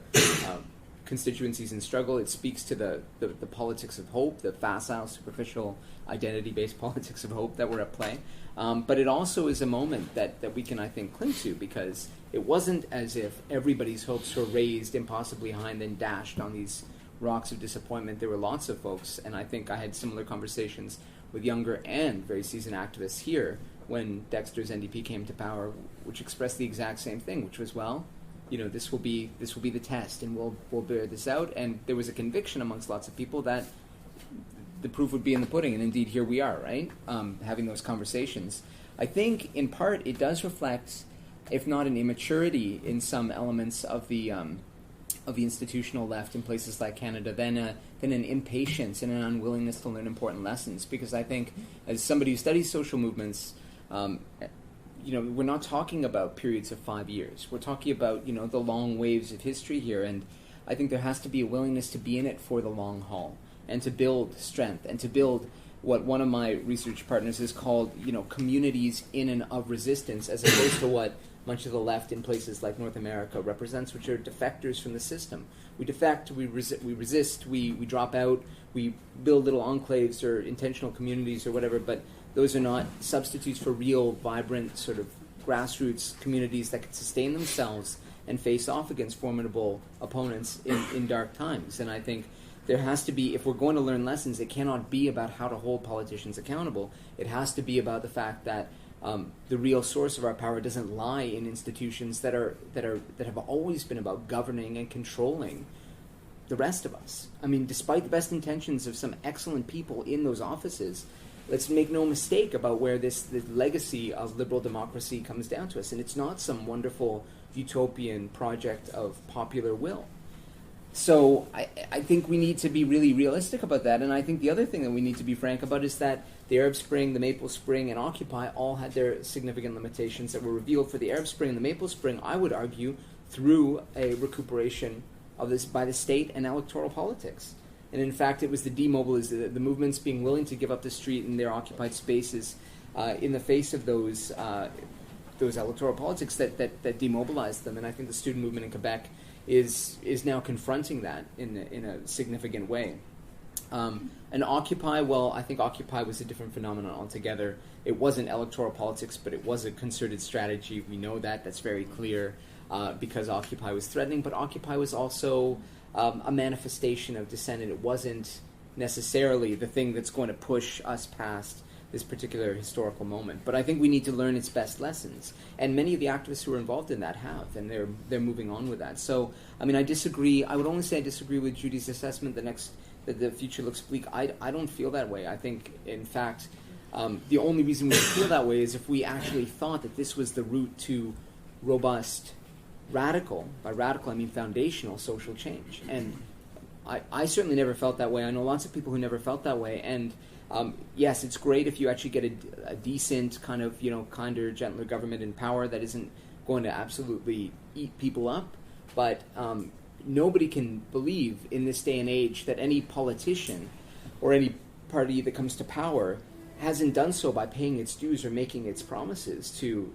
constituencies in struggle. It speaks to the politics of hope, the facile, superficial, identity-based politics of hope that were at play. But it also is a moment that we can, I think, cling to, because it wasn't as if everybody's hopes were raised impossibly high and then dashed on these rocks of disappointment. There were lots of folks, and I think I had similar conversations with younger and very seasoned activists here when Dexter's NDP came to power, which expressed the exact same thing, which was, well, this will be the test, and we'll bear this out. And there was a conviction amongst lots of people that the proof would be in the pudding, and indeed here we are, right? Having those conversations. I think in part it does reflect, if not an immaturity in some elements of the institutional left in places like Canada, then an impatience and an unwillingness to learn important lessons. Because I think, as somebody who studies social movements, we're not talking about periods of 5 years. We're talking about the long waves of history here, and I think there has to be a willingness to be in it for the long haul and to build strength and to build what one of my research partners has called communities in and of resistance, as opposed to what much of the left in places like North America represents, which are defectors from the system. We defect, we resist, we drop out, we build little enclaves or intentional communities or whatever, but those are not substitutes for real, vibrant, sort of grassroots communities that can sustain themselves and face off against formidable opponents in dark times. And I think there has to be, if we're going to learn lessons, it cannot be about how to hold politicians accountable. It has to be about the fact that the real source of our power doesn't lie in institutions that have always been about governing and controlling the rest of us. I mean, despite the best intentions of some excellent people in those offices, let's make no mistake about where the legacy of liberal democracy comes down to us, and it's not some wonderful utopian project of popular will. So I think we need to be really realistic about that, and I think the other thing that we need to be frank about is that the Arab Spring, the Maple Spring, and Occupy all had their significant limitations that were revealed. For the Arab Spring and the Maple Spring, I would argue, through a recuperation of this by the state and electoral politics. And in fact, it was the the movements being willing to give up the street and their occupied spaces in the face of those electoral politics that demobilized them. And I think the student movement in Quebec is now confronting that in a significant way. And Occupy, well, I think Occupy was a different phenomenon altogether. It wasn't electoral politics, but it was a concerted strategy. We know that. That's very clear because Occupy was threatening, but Occupy was also a manifestation of dissent, and it wasn't necessarily the thing that's going to push us past this particular historical moment. But I think we need to learn its best lessons. And many of the activists who are involved in that have, and they're moving on with that. So, I mean, I disagree. I would only say I disagree with Judy's assessment that the future looks bleak. I don't feel that way. I think, in fact, The only reason we feel that way is if we actually thought that this was the route to robust, radical, by radical I mean foundational social change. And I certainly never felt that way. I know lots of people who never felt that way. And yes, it's great if you actually get a decent kind of, kinder, gentler government in power that isn't going to absolutely eat people up. But nobody can believe in this day and age that any politician or any party that comes to power hasn't done so by paying its dues or making its promises to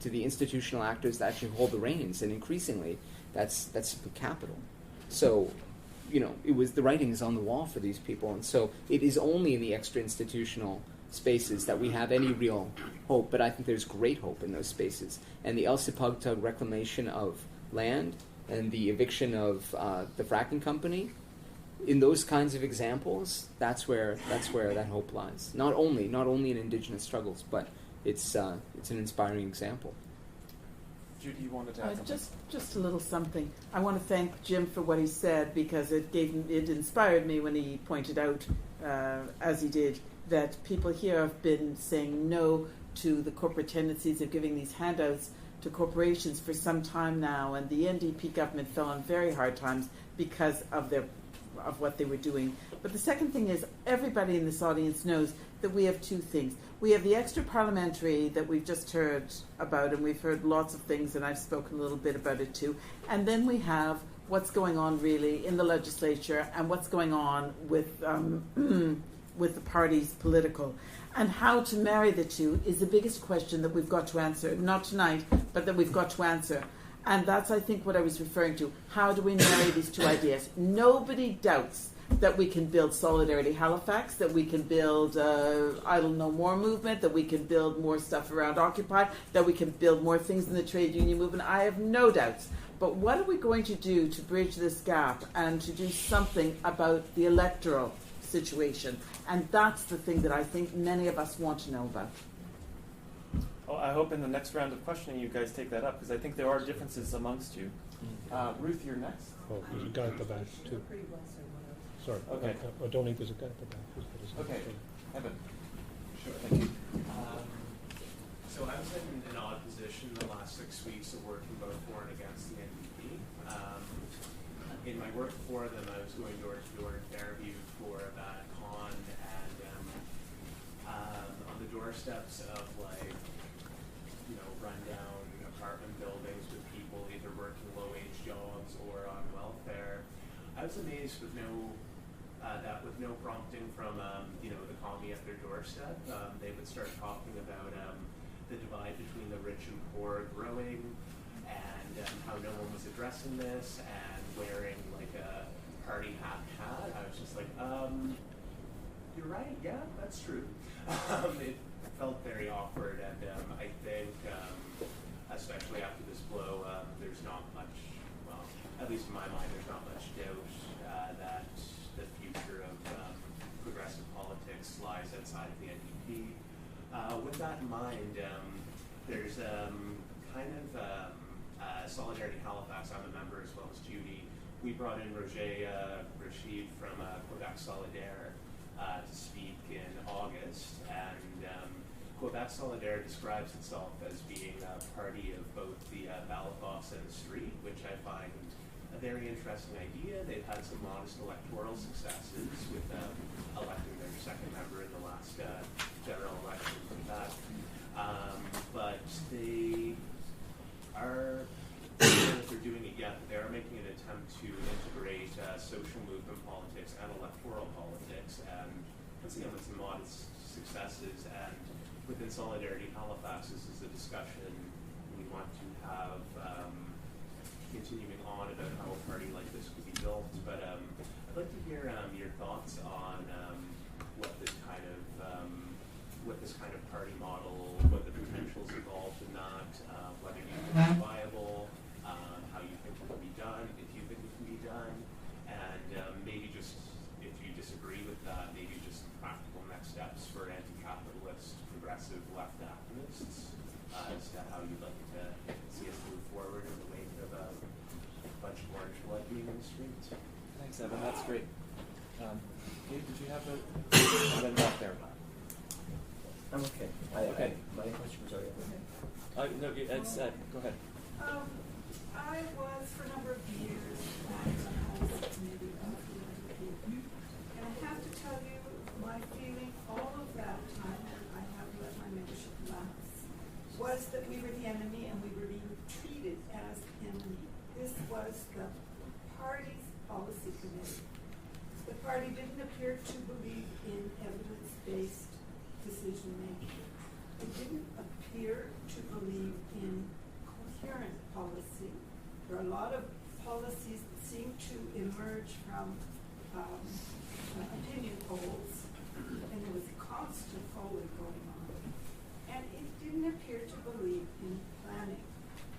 the institutional actors that actually hold the reins, and increasingly that's simply capital. So, it was the writing is on the wall for these people, and so it is only in the extra-institutional spaces that we have any real hope, but I think there's great hope in those spaces. And the El Sipagtag reclamation of land and the eviction of the fracking company, in those kinds of examples, that's where that hope lies. Not only in indigenous struggles, but it's an inspiring example. Judy, you wanted to add something? Just a little something. I want to thank Jim for what he said, because it inspired me when he pointed out, as he did, that people here have been saying no to the corporate tendencies of giving these handouts to corporations for some time now, and the NDP government fell on very hard times because of what they were doing. But the second thing is, everybody in this audience knows that we have two things. We have the extra parliamentary that we've just heard about, and we've heard lots of things, and I've spoken a little bit about it too. And then we have what's going on really in the legislature and what's going on with the parties political. And how to marry the two is the biggest question that we've got to answer, not tonight, but that we've got to answer. And that's, I think, what I was referring to. How do we marry these two ideas? Nobody doubts that we can build Solidarity Halifax, that we can build Idle No More movement, that we can build more stuff around Occupy, that we can build more things in the trade union movement. I have no doubts. But what are we going to do to bridge this gap and to do something about the electoral situation? And that's the thing that I think many of us want to know about. Well, I hope in the next round of questioning you guys take that up, because I think there are differences amongst you. Ruth, you're next. Oh, there's a guy at the back, too. Sorry. Okay. Don't think there's a guy at the back. Okay. Haiven. Sure, thank you. So I was in an odd position the last 6 weeks of working both for and against the NDP. In my work for them, I was going door to door in Fairview for that con, and on the doorsteps of rundown apartment buildings with people either working low-wage jobs or on welfare. I was amazed with no prompting from the commie at their doorstep. They would start talking about the divide between the rich and poor growing, and how no one was addressing this, and wearing like a party hat. I was just like, you're right, yeah, that's true. It felt very awkward, and I think, especially after this blow, there's not much, well, at least in my mind, there's not much doubt that the future of progressive politics lies outside of the NDP. With that in mind, there's kind of Solidarity Halifax. I'm a member as well as Judy. We brought in Rashid from Quebec Solidaire to speak in August, and Quebec Solidaire describes itself as being a party of both the ballot box and the street, which I find a very interesting idea. They've had some modest electoral successes with electing their second member in the last general election from that. But they are, I don't know if they're doing it yet, but they are making an attempt to integrate social movement politics and electoral politics, and once again with some modest successes. And within Solidarity Halifax, this is a discussion we want to have continuing on about how a party like this could be built. But I'd like to hear your thoughts on what this kind of party model, what the potential's involved in that, whether you think it's viable, how you think it can be done, if you think it can be done, and maybe just if you disagree with that, maybe just practical next steps for anti-capitalist, progressive left activists as to how you'd like to see us move forward in the wake of a bunch of orange blood being in the streets. Thanks, Evan. That's great. Dave, did you have a comment back there? I'm okay. Okay. My question was already okay. No, it's, go ahead. I was for a number of years on the House Committee of the NDP. And I have to tell you, my feeling all of that time, and I have let my membership lapse, was that we were the enemy and we were being treated as enemy. This was the party's policy committee. The party didn't appear to believe in evidence-based decision-making. It didn't appear to believe in coherent policy. There are a lot of policies that seem to emerge from opinion polls, and there was constant polling going on. And it didn't appear to believe in planning.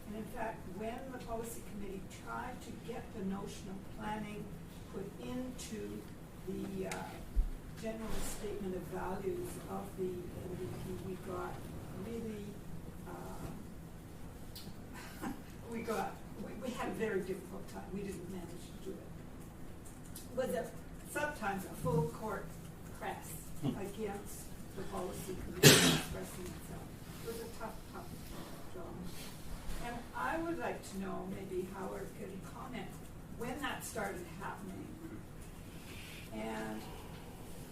And in fact, when the policy committee tried to get the notion of planning put into the general statement of values of the NDP, we got really, we had a very difficult time. We didn't manage to do it. It was sometimes a full court press against the policy committee expressing itself. It was a tough job. And I would like to know, maybe Howard could comment, when that started happening. And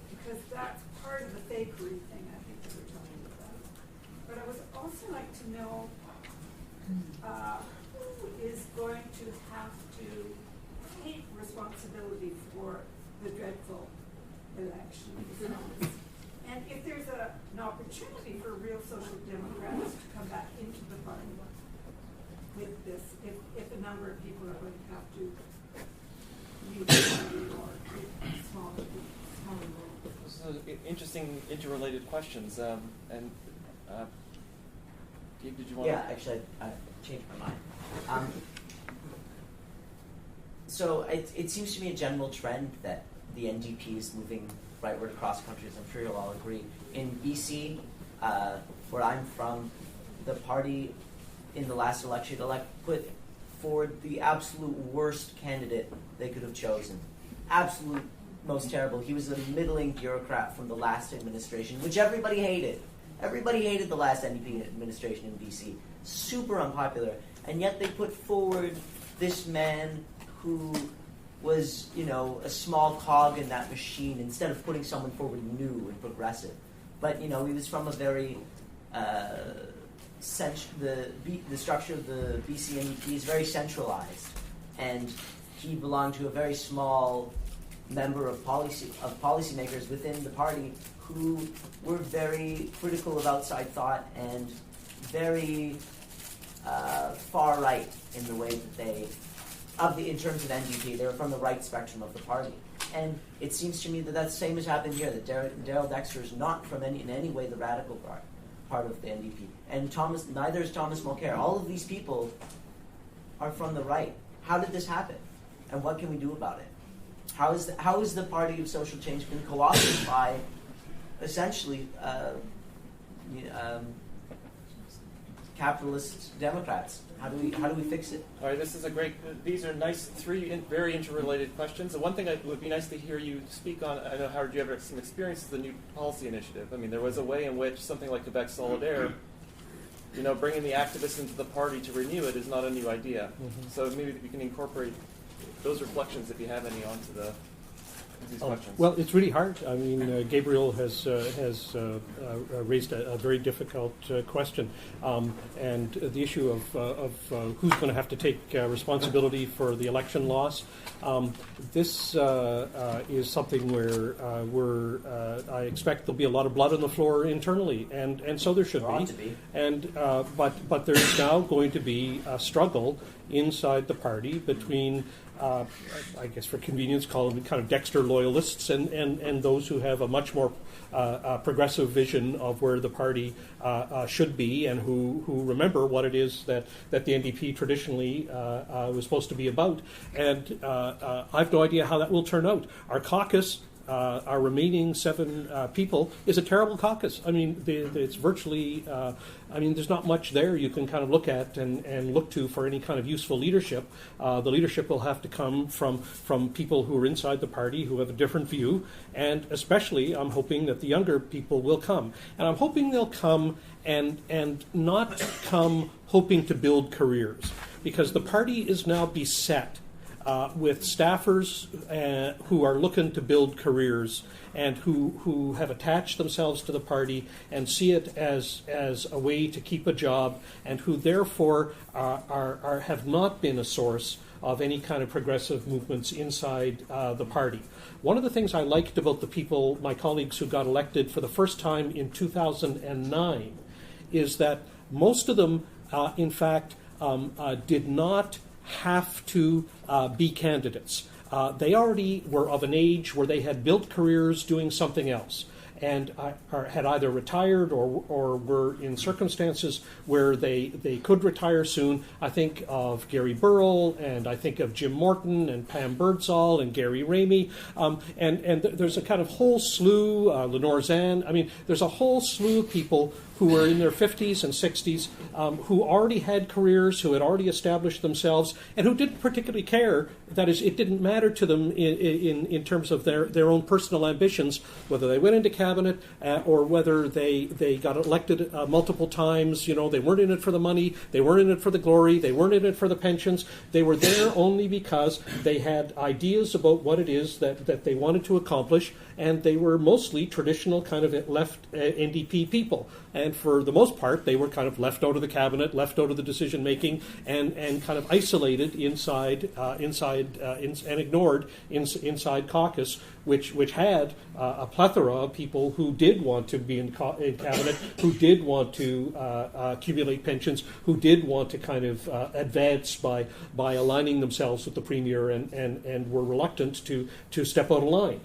because that's part of the fakery thing I think that we're talking about. But I would also like to know who is going to have to take responsibility for the dreadful election results. And if there's an opportunity for real social democrats to come back into the party with this, if a number of people are going to have to leave the party or smaller roles. Those are interesting, interrelated questions. And Gabe, did you want to? Yeah, actually, I changed my mind. So it seems to me a general trend that the NDP is moving rightward across countries. I'm sure you'll all agree. In BC, where I'm from, the party in the last election put forward the absolute worst candidate they could have chosen. Absolute most terrible. He was a middling bureaucrat from the last administration, which everybody hated. Everybody hated the last NDP administration in BC. Super unpopular. And yet they put forward this man who was, a small cog in that machine instead of putting someone forward new and progressive. But, he was from a very, the structure of the BC NDP is very centralized. And he belonged to a very small member of policymakers within the party who were very critical of outside thought and very far right in the way that in terms of NDP, they were from the right spectrum of the party. And it seems to me that that's the same as happened here, that Darrell Dexter is not from in any way the radical part of the NDP. And neither is Thomas Mulcair. All of these people are from the right. How did this happen? And what can we do about it? How is the party of social change been co-opted by essentially capitalist Democrats? How do we fix it? All right, this is these are nice, three very interrelated questions. The one thing that would be nice to hear you speak on, I know, Howard, you have some experience with the new policy initiative. I mean, there was a way in which something like Quebec Solidaire, bringing the activists into the party to renew it is not a new idea. Mm-hmm. So maybe we can incorporate those reflections, if you have any, onto these questions. Well, it's really hard. I mean, Gabriel has raised a very difficult question, and the issue of who's going to have to take responsibility for the election loss. This is something where I expect there'll be a lot of blood on the floor internally, and so there should be. And but there's now going to be a struggle inside the party between. I guess for convenience, call them kind of Dexter loyalists and those who have a much more progressive vision of where the party should be and who remember what it is that the NDP traditionally was supposed to be about. And I have no idea how that will turn out. Our caucus our remaining 7 people is a terrible caucus. I mean, it's virtually, there's not much there you can kind of look at and look to for any kind of useful leadership. The leadership will have to come from people who are inside the party who have a different view, and especially I'm hoping that the younger people will come. And I'm hoping they'll come and not come hoping to build careers, because the party is now beset with staffers who are looking to build careers and who have attached themselves to the party and see it as a way to keep a job, and who therefore have not been a source of any kind of progressive movements inside the party. One of the things I liked about the people, my colleagues who got elected for the first time in 2009, is that most of them, in fact, did not have to be candidates. They already were of an age where they had built careers doing something else, and had either retired or were in circumstances where they could retire soon. I think of Gary Burrell, and I think of Jim Morton and Pam Birdsall and Gary Ramey, and there's a kind of whole slew, Lenore Zan. I mean, there's a whole slew of people who were in their 50s and 60s, who already had careers, who had already established themselves, and who didn't particularly care. That is, it didn't matter to them in terms of their own personal ambitions, whether they went into cabinet or whether they got elected multiple times. You know, they weren't in it for the money, they weren't in it for the glory, they weren't in it for the pensions. They were there only because they had ideas about what it is that they wanted to accomplish, and they were mostly traditional kind of left NDP people. And for the most part, they were kind of left out of the cabinet, left out of the decision making, and kind of isolated inside and ignored inside caucus, which had a plethora of people who did want to be in cabinet, who did want to accumulate pensions, who did want to kind of advance by aligning themselves with the premier, and were reluctant to step out of line.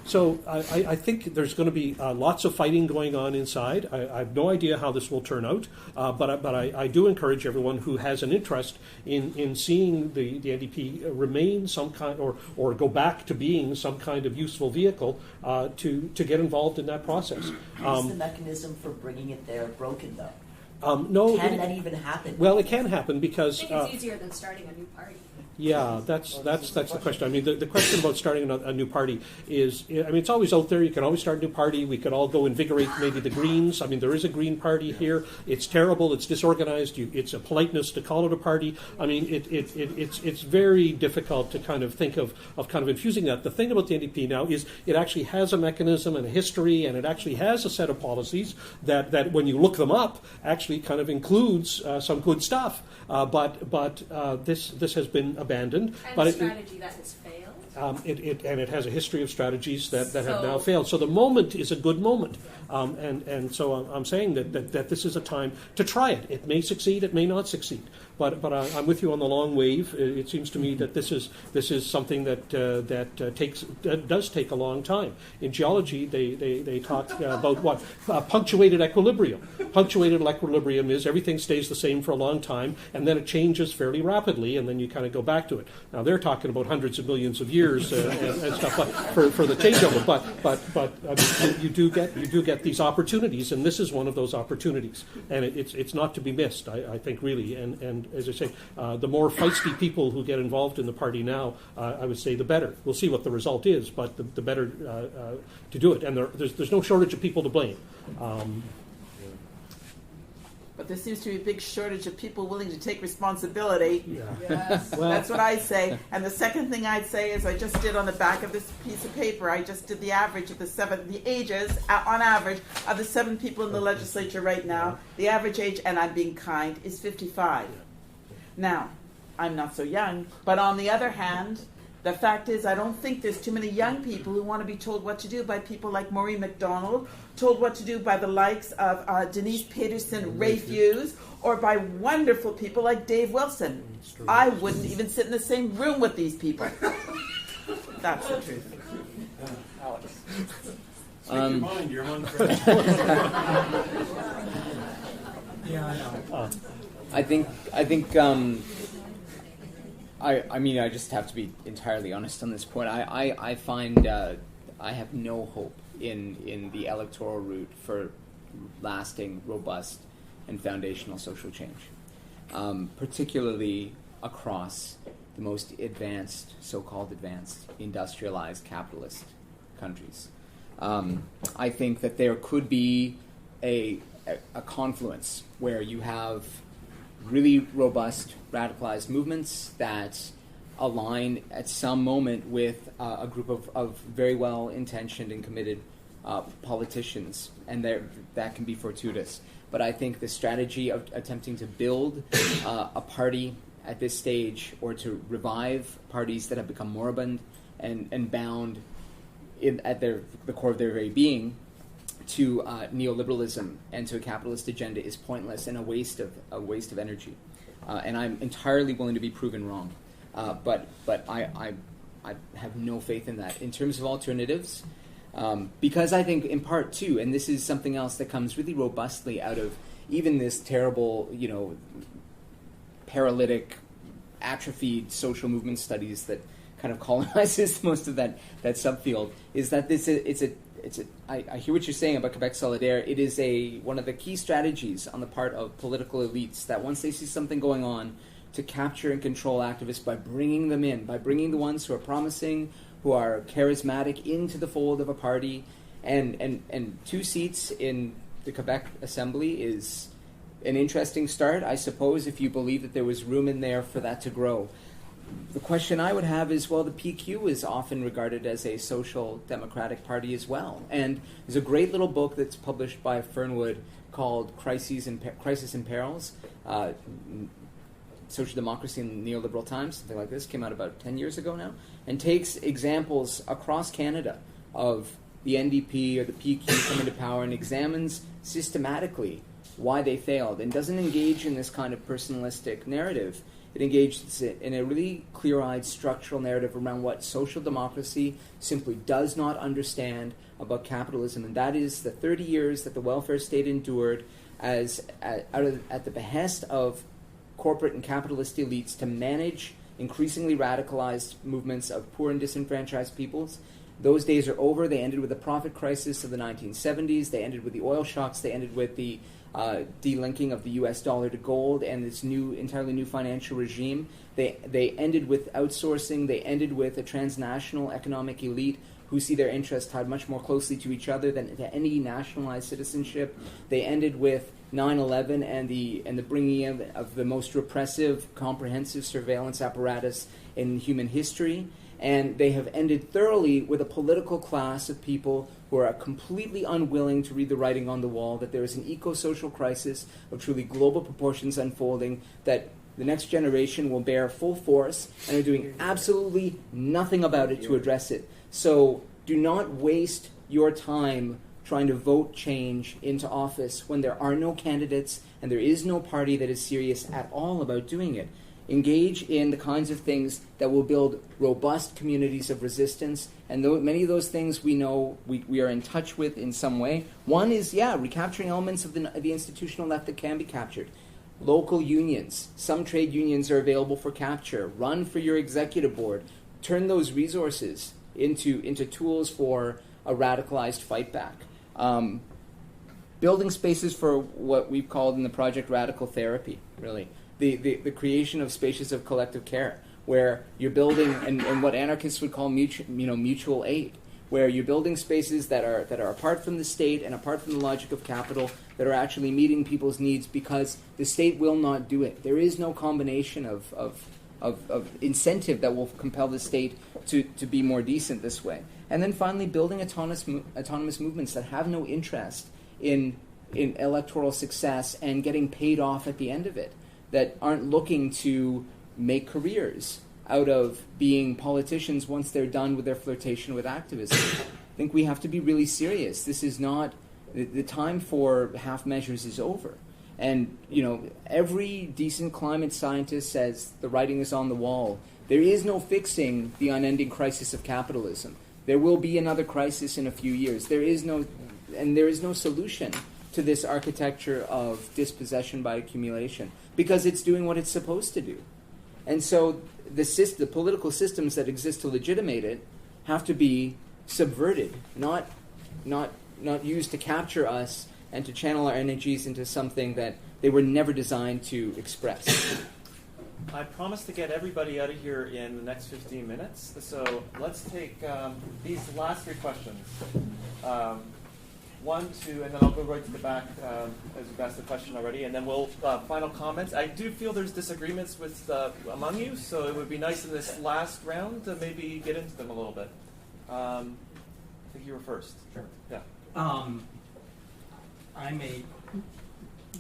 So I think there's going to be lots of fighting going on inside. I have no idea how this will turn out, but I do encourage everyone who has an interest in seeing the NDP remain some kind, or go back to being some kind of useful vehicle, to get involved in that process. Is the mechanism for bringing it there broken, though? No. Can that even happen? Well, it can happen because I think it's easier than starting a new party. Yeah, that's the question. I mean, the question about starting a new party is, I mean, it's always out there. You can always start a new party. We could all go invigorate maybe the Greens. I mean, there is a Green Party here. It's terrible. It's disorganized. It's a politeness to call it a party. I mean, it's very difficult to kind of think of kind of infusing that. The thing about the NDP now is it actually has a mechanism and a history, and it actually has a set of policies that when you look them up, actually kind of includes some good stuff. But this has been abandoned. And but strategy that has failed. It has a history of strategies that have now failed. So the moment is a good moment, and so I'm saying that this is a time to try it. It may succeed, it may not succeed, but I'm with you on the long wave. It seems to me that this is something that does take a long time. In geology, they talk about what punctuated equilibrium. Punctuated equilibrium is everything stays the same for a long time, and then it changes fairly rapidly, and then you kind of go back to it. Now they're talking about hundreds of millions of years and stuff for the changeover, but I mean, you do get these opportunities, and this is one of those opportunities, and it's not to be missed. I think really, and as I say, the more feisty people who get involved in the party now, I would say the better. We'll see what the result is, but the better to do it, and there's no shortage of people to blame. But there seems to be a big shortage of people willing to take responsibility. Yeah. Yes. Well, that's what I say. And the second thing I'd say is I just did on the back of this piece of paper, I just did the average of the ages, on average, of the 7 people in the legislature right now. The average age, and I'm being kind, is 55. Now, I'm not so young, but on the other hand, the fact is I don't think there's too many young people who want to be told what to do by people like Maureen MacDonald, told what to do by the likes of Denise Peterson, Rafe Hughes, or by wonderful people like Dave Wilson. I wouldn't even sit in the same room with these people. That's the truth. Alex. Speak your mind, you're one for Yeah, I know. I mean, I just have to be entirely honest on this point. I find I have no hope in the electoral route for lasting, robust, and foundational social change, particularly across the most advanced, so-called advanced, industrialized capitalist countries. I think that there could be a confluence where you have really robust, radicalized movements that align at some moment with a group of very well-intentioned and committed politicians, and that can be fortuitous. But I think the strategy of attempting to build a party at this stage, or to revive parties that have become moribund and bound at the core of their very being to neoliberalism and to a capitalist agenda, is pointless and a waste of energy. And I'm entirely willing to be proven wrong. But I have no faith in that. In terms of alternatives, because I think in part too, and this is something else that comes really robustly out of even this terrible, paralytic, atrophied social movement studies that kind of colonizes most of that subfield, is that I hear what you're saying about Quebec Solidaire. It is one of the key strategies on the part of political elites that once they see something going on, to capture and control activists by bringing them in, by bringing the ones who are promising, who are charismatic into the fold of a party. And 2 seats in the Quebec Assembly is an interesting start, I suppose, if you believe that there was room in there for that to grow. The question I would have is, well, the PQ is often regarded as a social democratic party as well. And there's a great little book that's published by Fernwood called Crisis and Perils, Social Democracy in Neoliberal Times, something like this, came out about 10 years ago now, and takes examples across Canada of the NDP or the PQ coming to power and examines systematically why they failed, and doesn't engage in this kind of personalistic narrative. It engages in a really clear-eyed structural narrative around what social democracy simply does not understand about capitalism, and that is the 30 years that the welfare state endured at the behest of corporate and capitalist elites to manage increasingly radicalized movements of poor and disenfranchised peoples. Those days are over. They ended with the profit crisis of the 1970s. They ended with the oil shocks. They ended with the delinking of the U.S. dollar to gold and this entirely new financial regime. They ended with outsourcing. They ended with a transnational economic elite who see their interests tied much more closely to each other than to any nationalized citizenship. They ended with 9/11 and the bringing of the most repressive, comprehensive surveillance apparatus in human history. And they have ended thoroughly with a political class of people who are completely unwilling to read the writing on the wall, that there is an eco-social crisis of truly global proportions unfolding, that the next generation will bear full force, and are doing absolutely nothing about it to address it. So do not waste your time trying to vote change into office when there are no candidates and there is no party that is serious at all about doing it. Engage in the kinds of things that will build robust communities of resistance, and many of those things we know we are in touch with in some way. One is, recapturing elements of the institutional left that can be captured. Local unions, some trade unions are available for capture. Run for your executive board. Turn those resources into tools for a radicalized fight back. Building spaces for what we've called in the project radical therapy, really. The creation of spaces of collective care, where you're building, and what anarchists would call mutual aid, where you're building spaces that are apart from the state and apart from the logic of capital, that are actually meeting people's needs because the state will not do it. There is no combination of incentive that will compel the state to be more decent this way. And then finally, building autonomous movements that have no interest in electoral success and getting paid off at the end of it, that aren't looking to make careers out of being politicians once they're done with their flirtation with activism. I think we have to be really serious. This is not, the time for half measures is over. And, every decent climate scientist says the writing is on the wall. There is no fixing the unending crisis of capitalism. There will be another crisis in a few years. There is no solution to this architecture of dispossession by accumulation, because it's doing what it's supposed to do. And so the political systems that exist to legitimate it have to be subverted, not used to capture us and to channel our energies into something that they were never designed to express. I promise to get everybody out of here in the next 15 minutes. So let's take these last three questions. One, two, and then I'll go right to the back as you've asked the question already, and then we'll final comments. I do feel there's disagreements with among you, so it would be nice in this last round to maybe get into them a little bit. I think you were first. Sure. Yeah. I'm a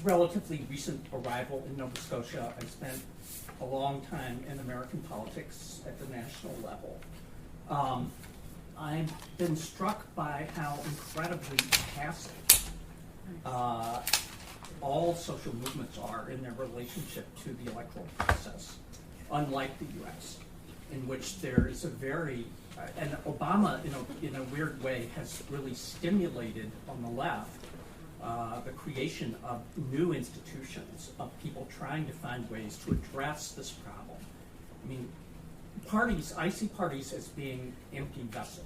relatively recent arrival in Nova Scotia. I spent a long time in American politics at the national level. I've been struck by how incredibly passive all social movements are in their relationship to the electoral process, unlike the U.S., in which there is a very, and Obama, in a weird way, has really stimulated on the left the creation of new institutions, of people trying to find ways to address this problem. I mean, parties, I see parties as being empty vessels.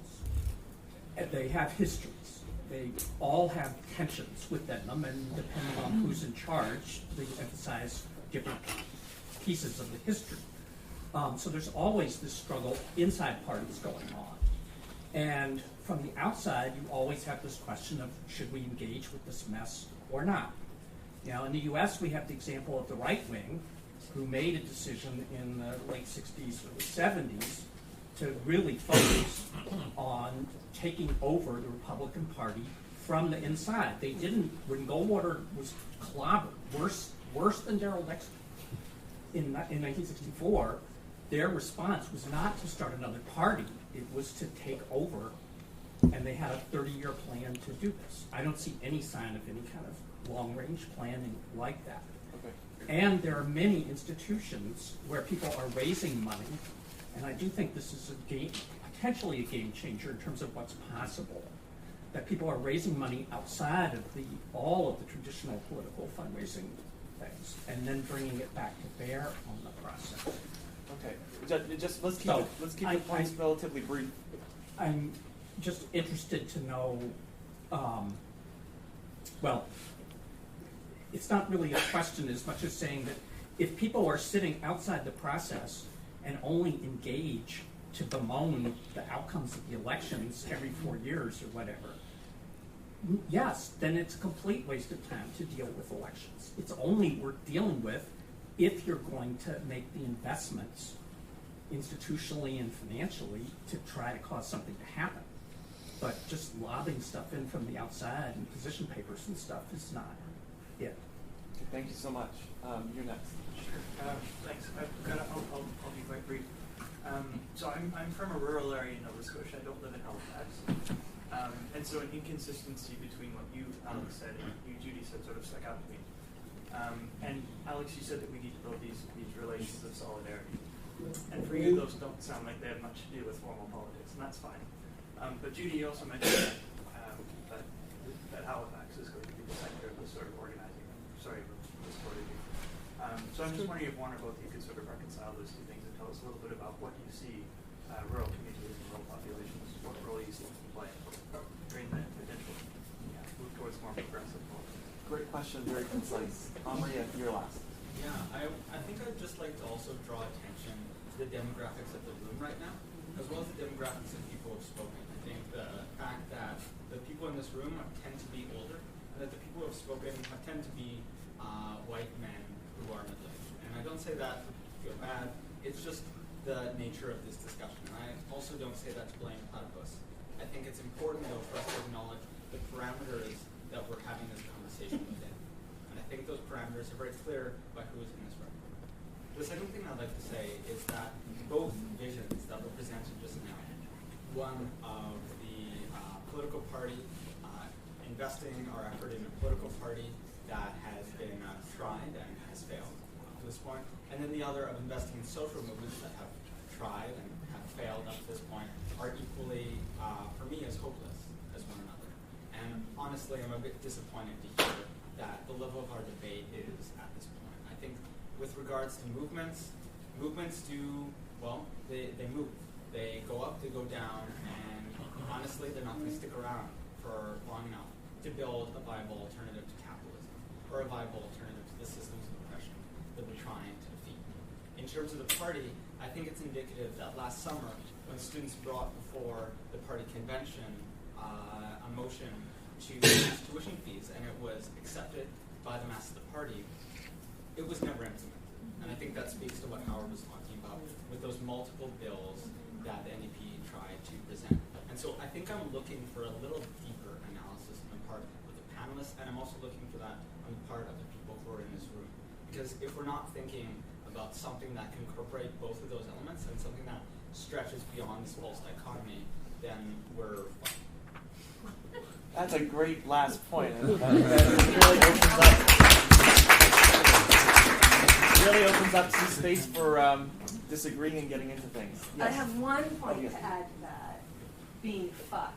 And they have histories. They all have tensions within them, and depending on who's in charge, they emphasize different pieces of the history. So there's always this struggle inside parties going on. And from the outside, you always have this question of, should we engage with this mess or not? Now, in the US, we have the example of the right wing, who made a decision in the late 60s, early 70s, to really focus on taking over the Republican Party from the inside. They didn't, when Goldwater was clobbered, worse than Darrell Dexter in 1964, their response was not to start another party, it was to take over, and they had a 30-year plan to do this. I don't see any sign of any kind of long-range planning like that. Okay. And there are many institutions where people are raising money, and I do think this is potentially a game changer in terms of what's possible, that people are raising money outside of all of the traditional political fundraising things, and then bringing it back to bear on the process. Okay, just let's keep the points relatively brief. I'm just interested to know. Well, it's not really a question as much as saying that if people are sitting outside the process and only engage to bemoan the outcomes of the elections every 4 years or whatever, yes, then it's a complete waste of time to deal with elections. It's only worth dealing with if you're going to make the investments institutionally and financially to try to cause something to happen. But just lobbing stuff in from the outside and position papers and stuff is not it. Okay, thank you so much. You're next. Sure. Thanks. I'll be quite brief. So I'm from a rural area in Nova Scotia. I don't live in Halifax. And so an inconsistency between what you, Alex, said and you, Judy, said sort of stuck out to me. And Alex, you said that we need to build these relations of solidarity. And for you, those don't sound like they have much to do with formal politics, and that's fine. But Judy, you also mentioned that Halifax is going to be the center of this sort of organizing. Sorry for this sort of you. So I'm just wondering if one or both of you could sort of reconcile those two things and tell us a little bit about what you see rural communities and rural populations, what role you see them play during the potential move towards more progressive politics. Great question, very concise. Maria, you're last. Yeah, I think I'd just like to also draw attention to the demographics of the room right now, as well as the demographics of people who have spoken. I think the fact that the people in this room tend to be older, and that the people who have spoken tend to be white men who are middle-aged. And I don't say that to feel bad, it's just the nature of this discussion. And I also don't say that to blame platypus. I think it's important, though, for us to acknowledge the parameters that we're having this conversation within. And I think those parameters are very clear by who is in this room. The second thing I'd like to say is that both visions that were presented just now, one of the political party, investing our effort in a political party that has been tried and has failed to this point, and then the other of investing in social movements that have tried and have failed up to this point, are equally, for me, as hopeless as one another. And honestly, I'm a bit disappointed to hear that the level of our debate is at this point. I think with regards to movements do, well, they move. They go up, they go down, and honestly, they're not going to stick around for long enough to build a viable alternative to capitalism or a viable alternative to the systems of oppression that we're trying to defeat. In terms of the party, I think it's indicative that last summer, when students brought before the party convention a motion to reduce tuition fees, and it was accepted by the mass of the party, it was never implemented. And I think that speaks to what Howard was talking about with those multiple bills that the NDP tried to present. And so I think I'm looking for a little deeper analysis on the part of the panelists, and I'm also looking for that on the part of the people who are in this room. Because if we're not thinking about something that can incorporate both of those elements and something that stretches beyond this false dichotomy, then we're That's a great last point. It really opens up some space for disagreeing and getting into things. Yes. I have one point to add to that. Being fucked.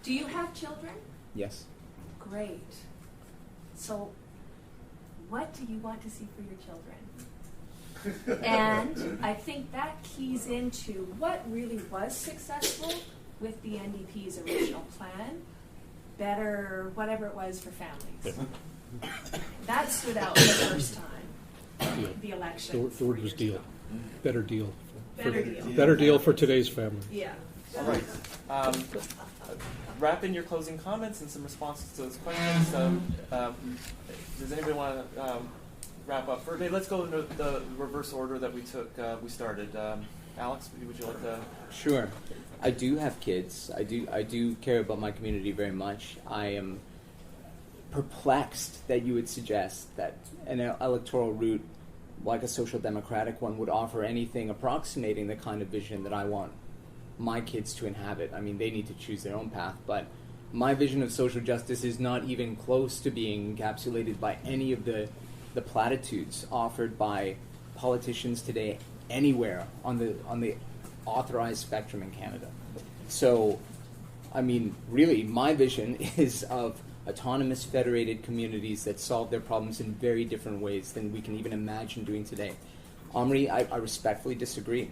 Do you have children? Yes. Great. So, what do you want to see for your children? And I think that keys into what really was successful with the NDP's original plan, better, whatever it was for families. That stood out the first time, Deal. the election. The word was deal. Better deal. Better deal. Better deal for today's family. Yeah. All right. Wrap in your closing comments and some responses to those questions. Does anybody want to wrap up? Let's go into the reverse order that we took. We started. Alex, would you like to? Sure. I do have kids. I do care about my community very much. I am perplexed that you would suggest that an electoral route like a social democratic one would offer anything approximating the kind of vision that I want my kids to inhabit. I mean, they need to choose their own path, but my vision of social justice is not even close to being encapsulated by any of the platitudes offered by politicians today anywhere on the authorized spectrum in Canada. So, I mean, really, my vision is of autonomous federated communities that solve their problems in very different ways than we can even imagine doing today. Omri, I respectfully disagree.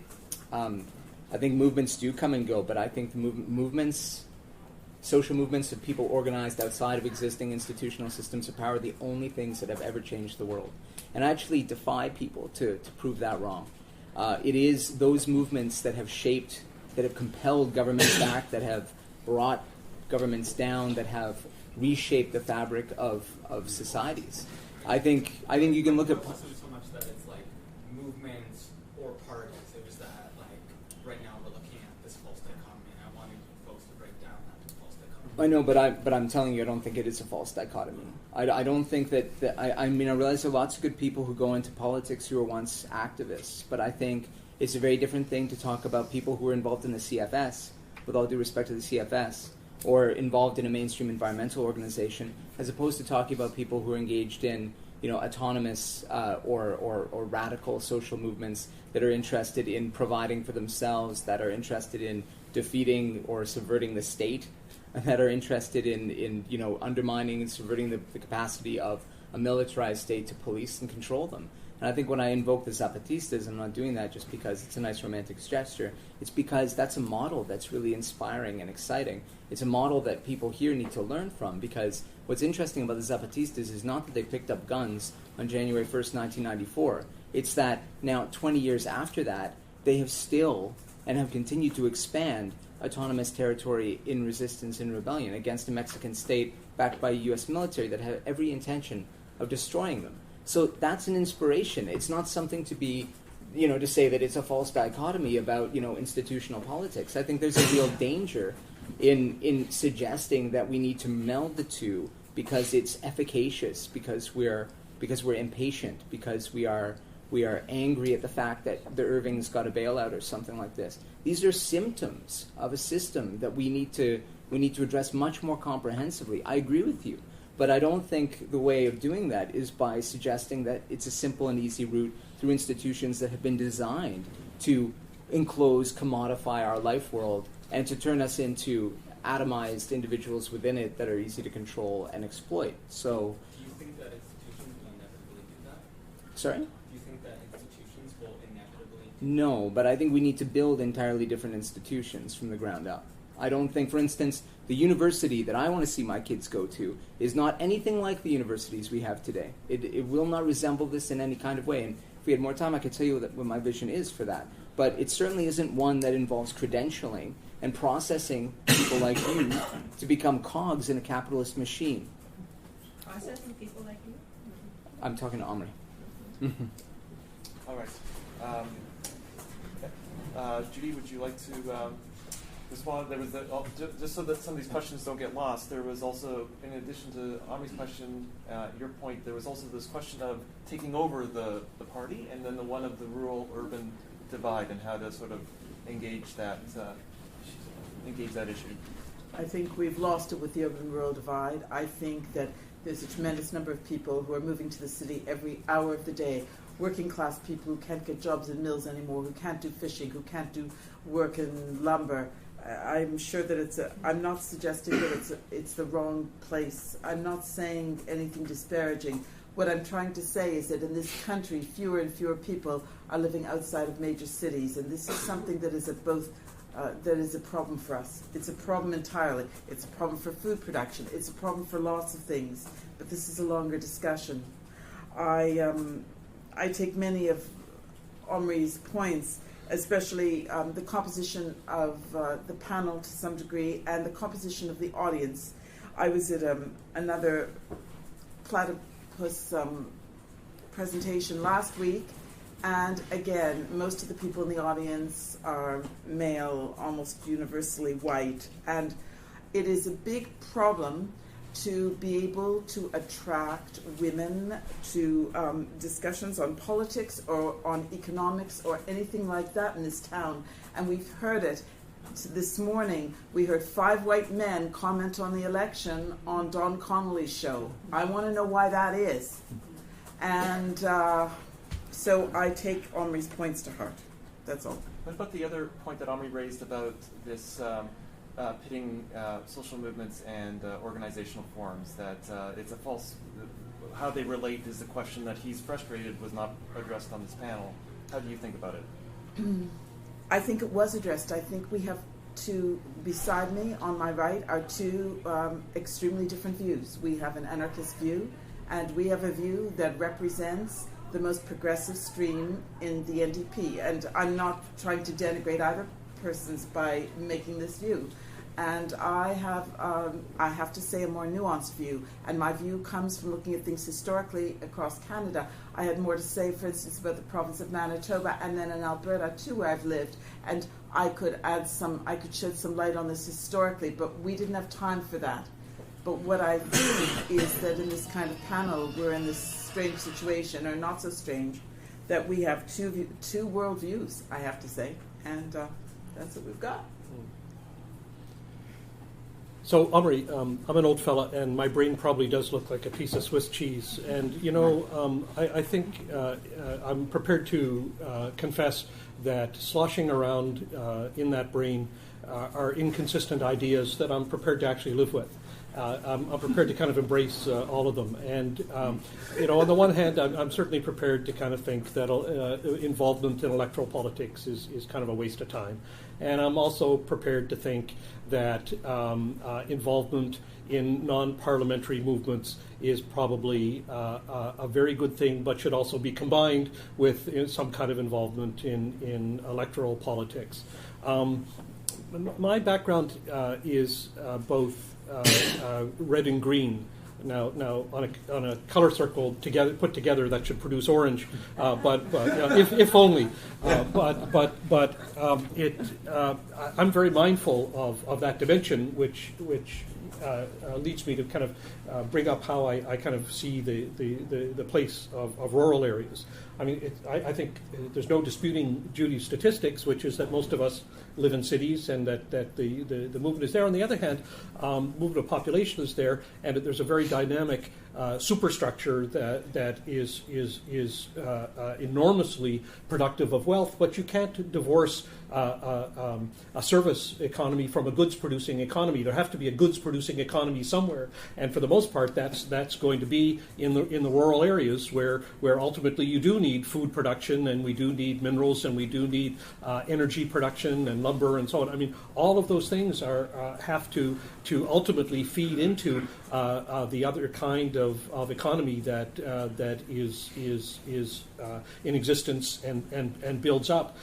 I think movements do come and go, but I think the movements, social movements of people organized outside of existing institutional systems of power, are the only things that have ever changed the world. And I actually defy people to prove that wrong. It is those movements that have shaped, that have compelled governments back, that have brought governments down, that have reshaped the fabric of societies. I think you can look at... It wasn't so much that it's like movements or parties. It was that, like, right now we're looking at this false dichotomy, and I wanted folks to break down that false dichotomy. I know, but I'm telling you, I don't think it is a false dichotomy. I don't think that I mean, I realize there are lots of good people who go into politics who were once activists, but I think it's a very different thing to talk about people who were involved in the CFS, with all due respect to the CFS, or involved in a mainstream environmental organization, as opposed to talking about people who are engaged in, autonomous or radical social movements that are interested in providing for themselves, that are interested in defeating or subverting the state, and that are interested in undermining and subverting the capacity of a militarized state to police and control them. And I think when I invoke the Zapatistas, I'm not doing that just because it's a nice romantic gesture. It's because that's a model that's really inspiring and exciting. It's a model that people here need to learn from, because what's interesting about the Zapatistas is not that they picked up guns on January 1st, 1994. It's that now, 20 years after that, they have still and have continued to expand autonomous territory in resistance and rebellion against a Mexican state backed by a U.S. military that had every intention of destroying them. So that's an inspiration. It's not something to be, to say that it's a false dichotomy about, institutional politics. I think there's a real danger in suggesting that we need to meld the two because it's efficacious, because we're impatient, because we are angry at the fact that the Irvings got a bailout or something like this. These are symptoms of a system that we need to address much more comprehensively. I agree with you. But I don't think the way of doing that is by suggesting that it's a simple and easy route through institutions that have been designed to enclose, commodify our life world and to turn us into atomized individuals within it that are easy to control and exploit. So, do you think that institutions will inevitably do that? Sorry? Do you think that institutions will inevitably No, but I think we need to build entirely different institutions from the ground up. I don't think, for instance, the university that I want to see my kids go to is not anything like the universities we have today. It will not resemble this in any kind of way. And if we had more time, I could tell you what my vision is for that. But it certainly isn't one that involves credentialing and processing people like you to become cogs in a capitalist machine. Processing people like you? I'm talking to Omri. All right. Judy, would you like to respond? There was just so that some of these questions don't get lost. There was also, in addition to Omri's question, your point, there was also this question of taking over the party, and then the one of the rural-urban divide, and how to sort of engage that issue. I think we've lost it with the urban-rural divide. I think that there's a tremendous number of people who are moving to the city every hour of the day. Working class people who can't get jobs in mills anymore, who can't do fishing, who can't do work in lumber. I'm sure that I'm not suggesting that it's the wrong place. I'm not saying anything disparaging. What I'm trying to say is that in this country, fewer and fewer people are living outside of major cities, and this is something that is that is a problem for us. It's a problem entirely. It's a problem for food production. It's a problem for lots of things, but this is a longer discussion. I take many of Omri's points, especially the composition of the panel to some degree and the composition of the audience. I was at another platypus presentation last week, and again, most of the people in the audience are male, almost universally white, and it is a big problem to be able to attract women to discussions on politics or on economics or anything like that in this town. And we've heard it. This morning, we heard 5 white men comment on the election on Don Connolly's show. I want to know why that is. And so I take Omri's points to heart. That's all. What about the other point that Omri raised about this pitting social movements and organizational forms, that it's a false, how they relate is the question that he's frustrated was not addressed on this panel. How do you think about it? I think it was addressed. I think we have two, beside me on my right, are two extremely different views. We have an anarchist view, and we have a view that represents the most progressive stream in the NDP. And I'm not trying to denigrate either persons by making this view. And I have to say, a more nuanced view. And my view comes from looking at things historically across Canada. I had more to say, for instance, about the province of Manitoba, and then in Alberta too, where I've lived. And I could shed some light on this historically, but we didn't have time for that. But what I think is that in this kind of panel, we're in this strange situation, or not so strange, that we have two world views, I have to say. And that's what we've got. So, Omri, I'm an old fella, and my brain probably does look like a piece of Swiss cheese. And, you know, I think I'm prepared to confess that sloshing around in that brain are inconsistent ideas that I'm prepared to actually live with. I'm prepared to kind of embrace all of them. And, you know, on the one hand, I'm certainly prepared to kind of think that involvement in electoral politics is kind of a waste of time. And I'm also prepared to think that involvement in non-parliamentary movements is probably a very good thing, but should also be combined with some kind of involvement in electoral politics. My background is both red and green. Now, on a color circle put together, that should produce orange, but if only. I'm very mindful of that dimension, which leads me to kind of bring up how I kind of see the place of rural areas. I mean, I think there's no disputing Judy's statistics, which is that most of us live in cities, and that the movement is there. On the other hand, movement of population is there, and there's a very dynamic superstructure that is enormously productive of wealth. But you can't divorce a service economy from a goods-producing economy. There have to be a goods-producing economy somewhere, and for the most part, that's going to be in the rural areas where ultimately you do need need food production, and we do need minerals, and we do need energy production and lumber and so on. I mean, all of those things have to ultimately feed into the other kind of economy that is in existence and builds up.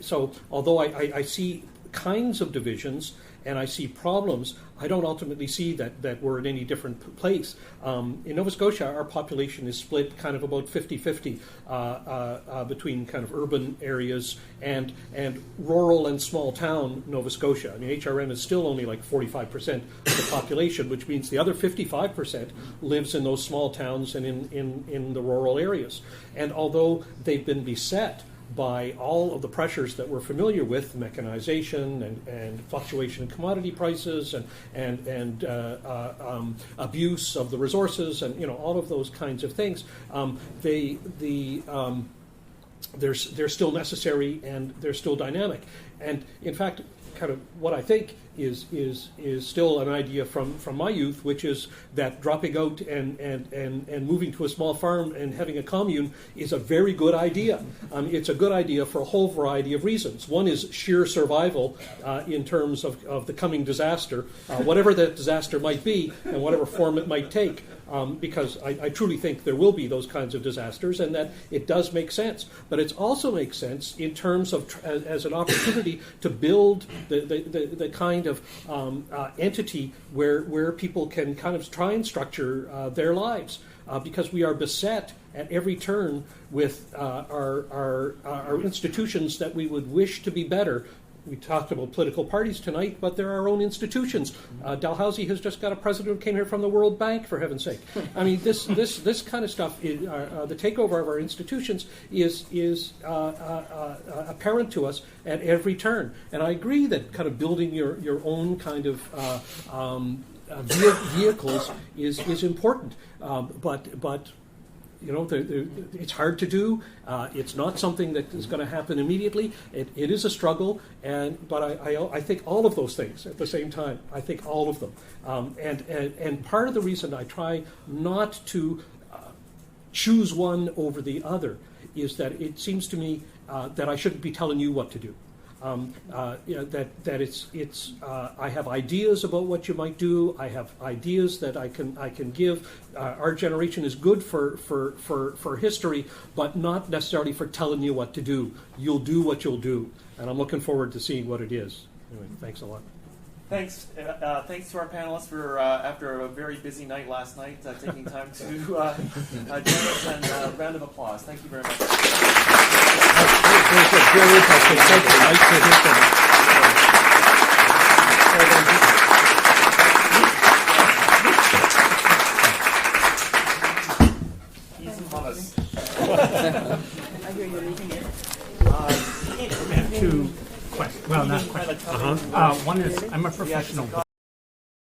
So although I see kinds of divisions and I see problems, I don't ultimately see that we're in any different place. In Nova Scotia, our population is split kind of about 50-50 between kind of urban areas and rural and small town Nova Scotia. I mean, HRM is still only like 45% of the population, which means the other 55% lives in those small towns and in the rural areas. And although they've been beset by all of the pressures that we're familiar with, mechanization and fluctuation in commodity prices and abuse of the resources and all of those kinds of things, they're still necessary and they're still dynamic. And in fact, kind of what I think is still an idea from my youth, which is that dropping out and moving to a small farm and having a commune is a very good idea. It's a good idea for a whole variety of reasons. One is sheer survival in terms of the coming disaster, whatever that disaster might be and whatever form it might take. Because I truly think there will be those kinds of disasters, and that it does make sense. But it also makes sense in terms of as an opportunity to build the kind of entity where people can kind of try and structure their lives. Because we are beset at every turn with our institutions that we would wish to be better. We talked about political parties tonight, but there are our own institutions. Dalhousie has just got a president who came here from the World Bank, for heaven's sake. I mean, this kind of stuff, the takeover of our institutions is apparent to us at every turn. And I agree that kind of building your own kind of vehicles is important, but it's hard to do. It's not something that is going to happen immediately. It is a struggle, but I think all of those things at the same time. I think all of them, and part of the reason I try not to choose one over the other is that it seems to me that I shouldn't be telling you what to do. That it's I have ideas about what you might do. I have ideas that I can give. Our generation is good for history, but not necessarily for telling you what to do. You'll do what you'll do, and I'm looking forward to seeing what it is. Anyway, thanks a lot. Thanks. Thanks to our panelists for, after a very busy night last night, taking time to join us, and a round of applause. Thank you very much. Very interesting. Thank you. Nice to hear from you. Easy on us. I hear you're leaving it. Two questions. Well, not questions. One is, I'm a professional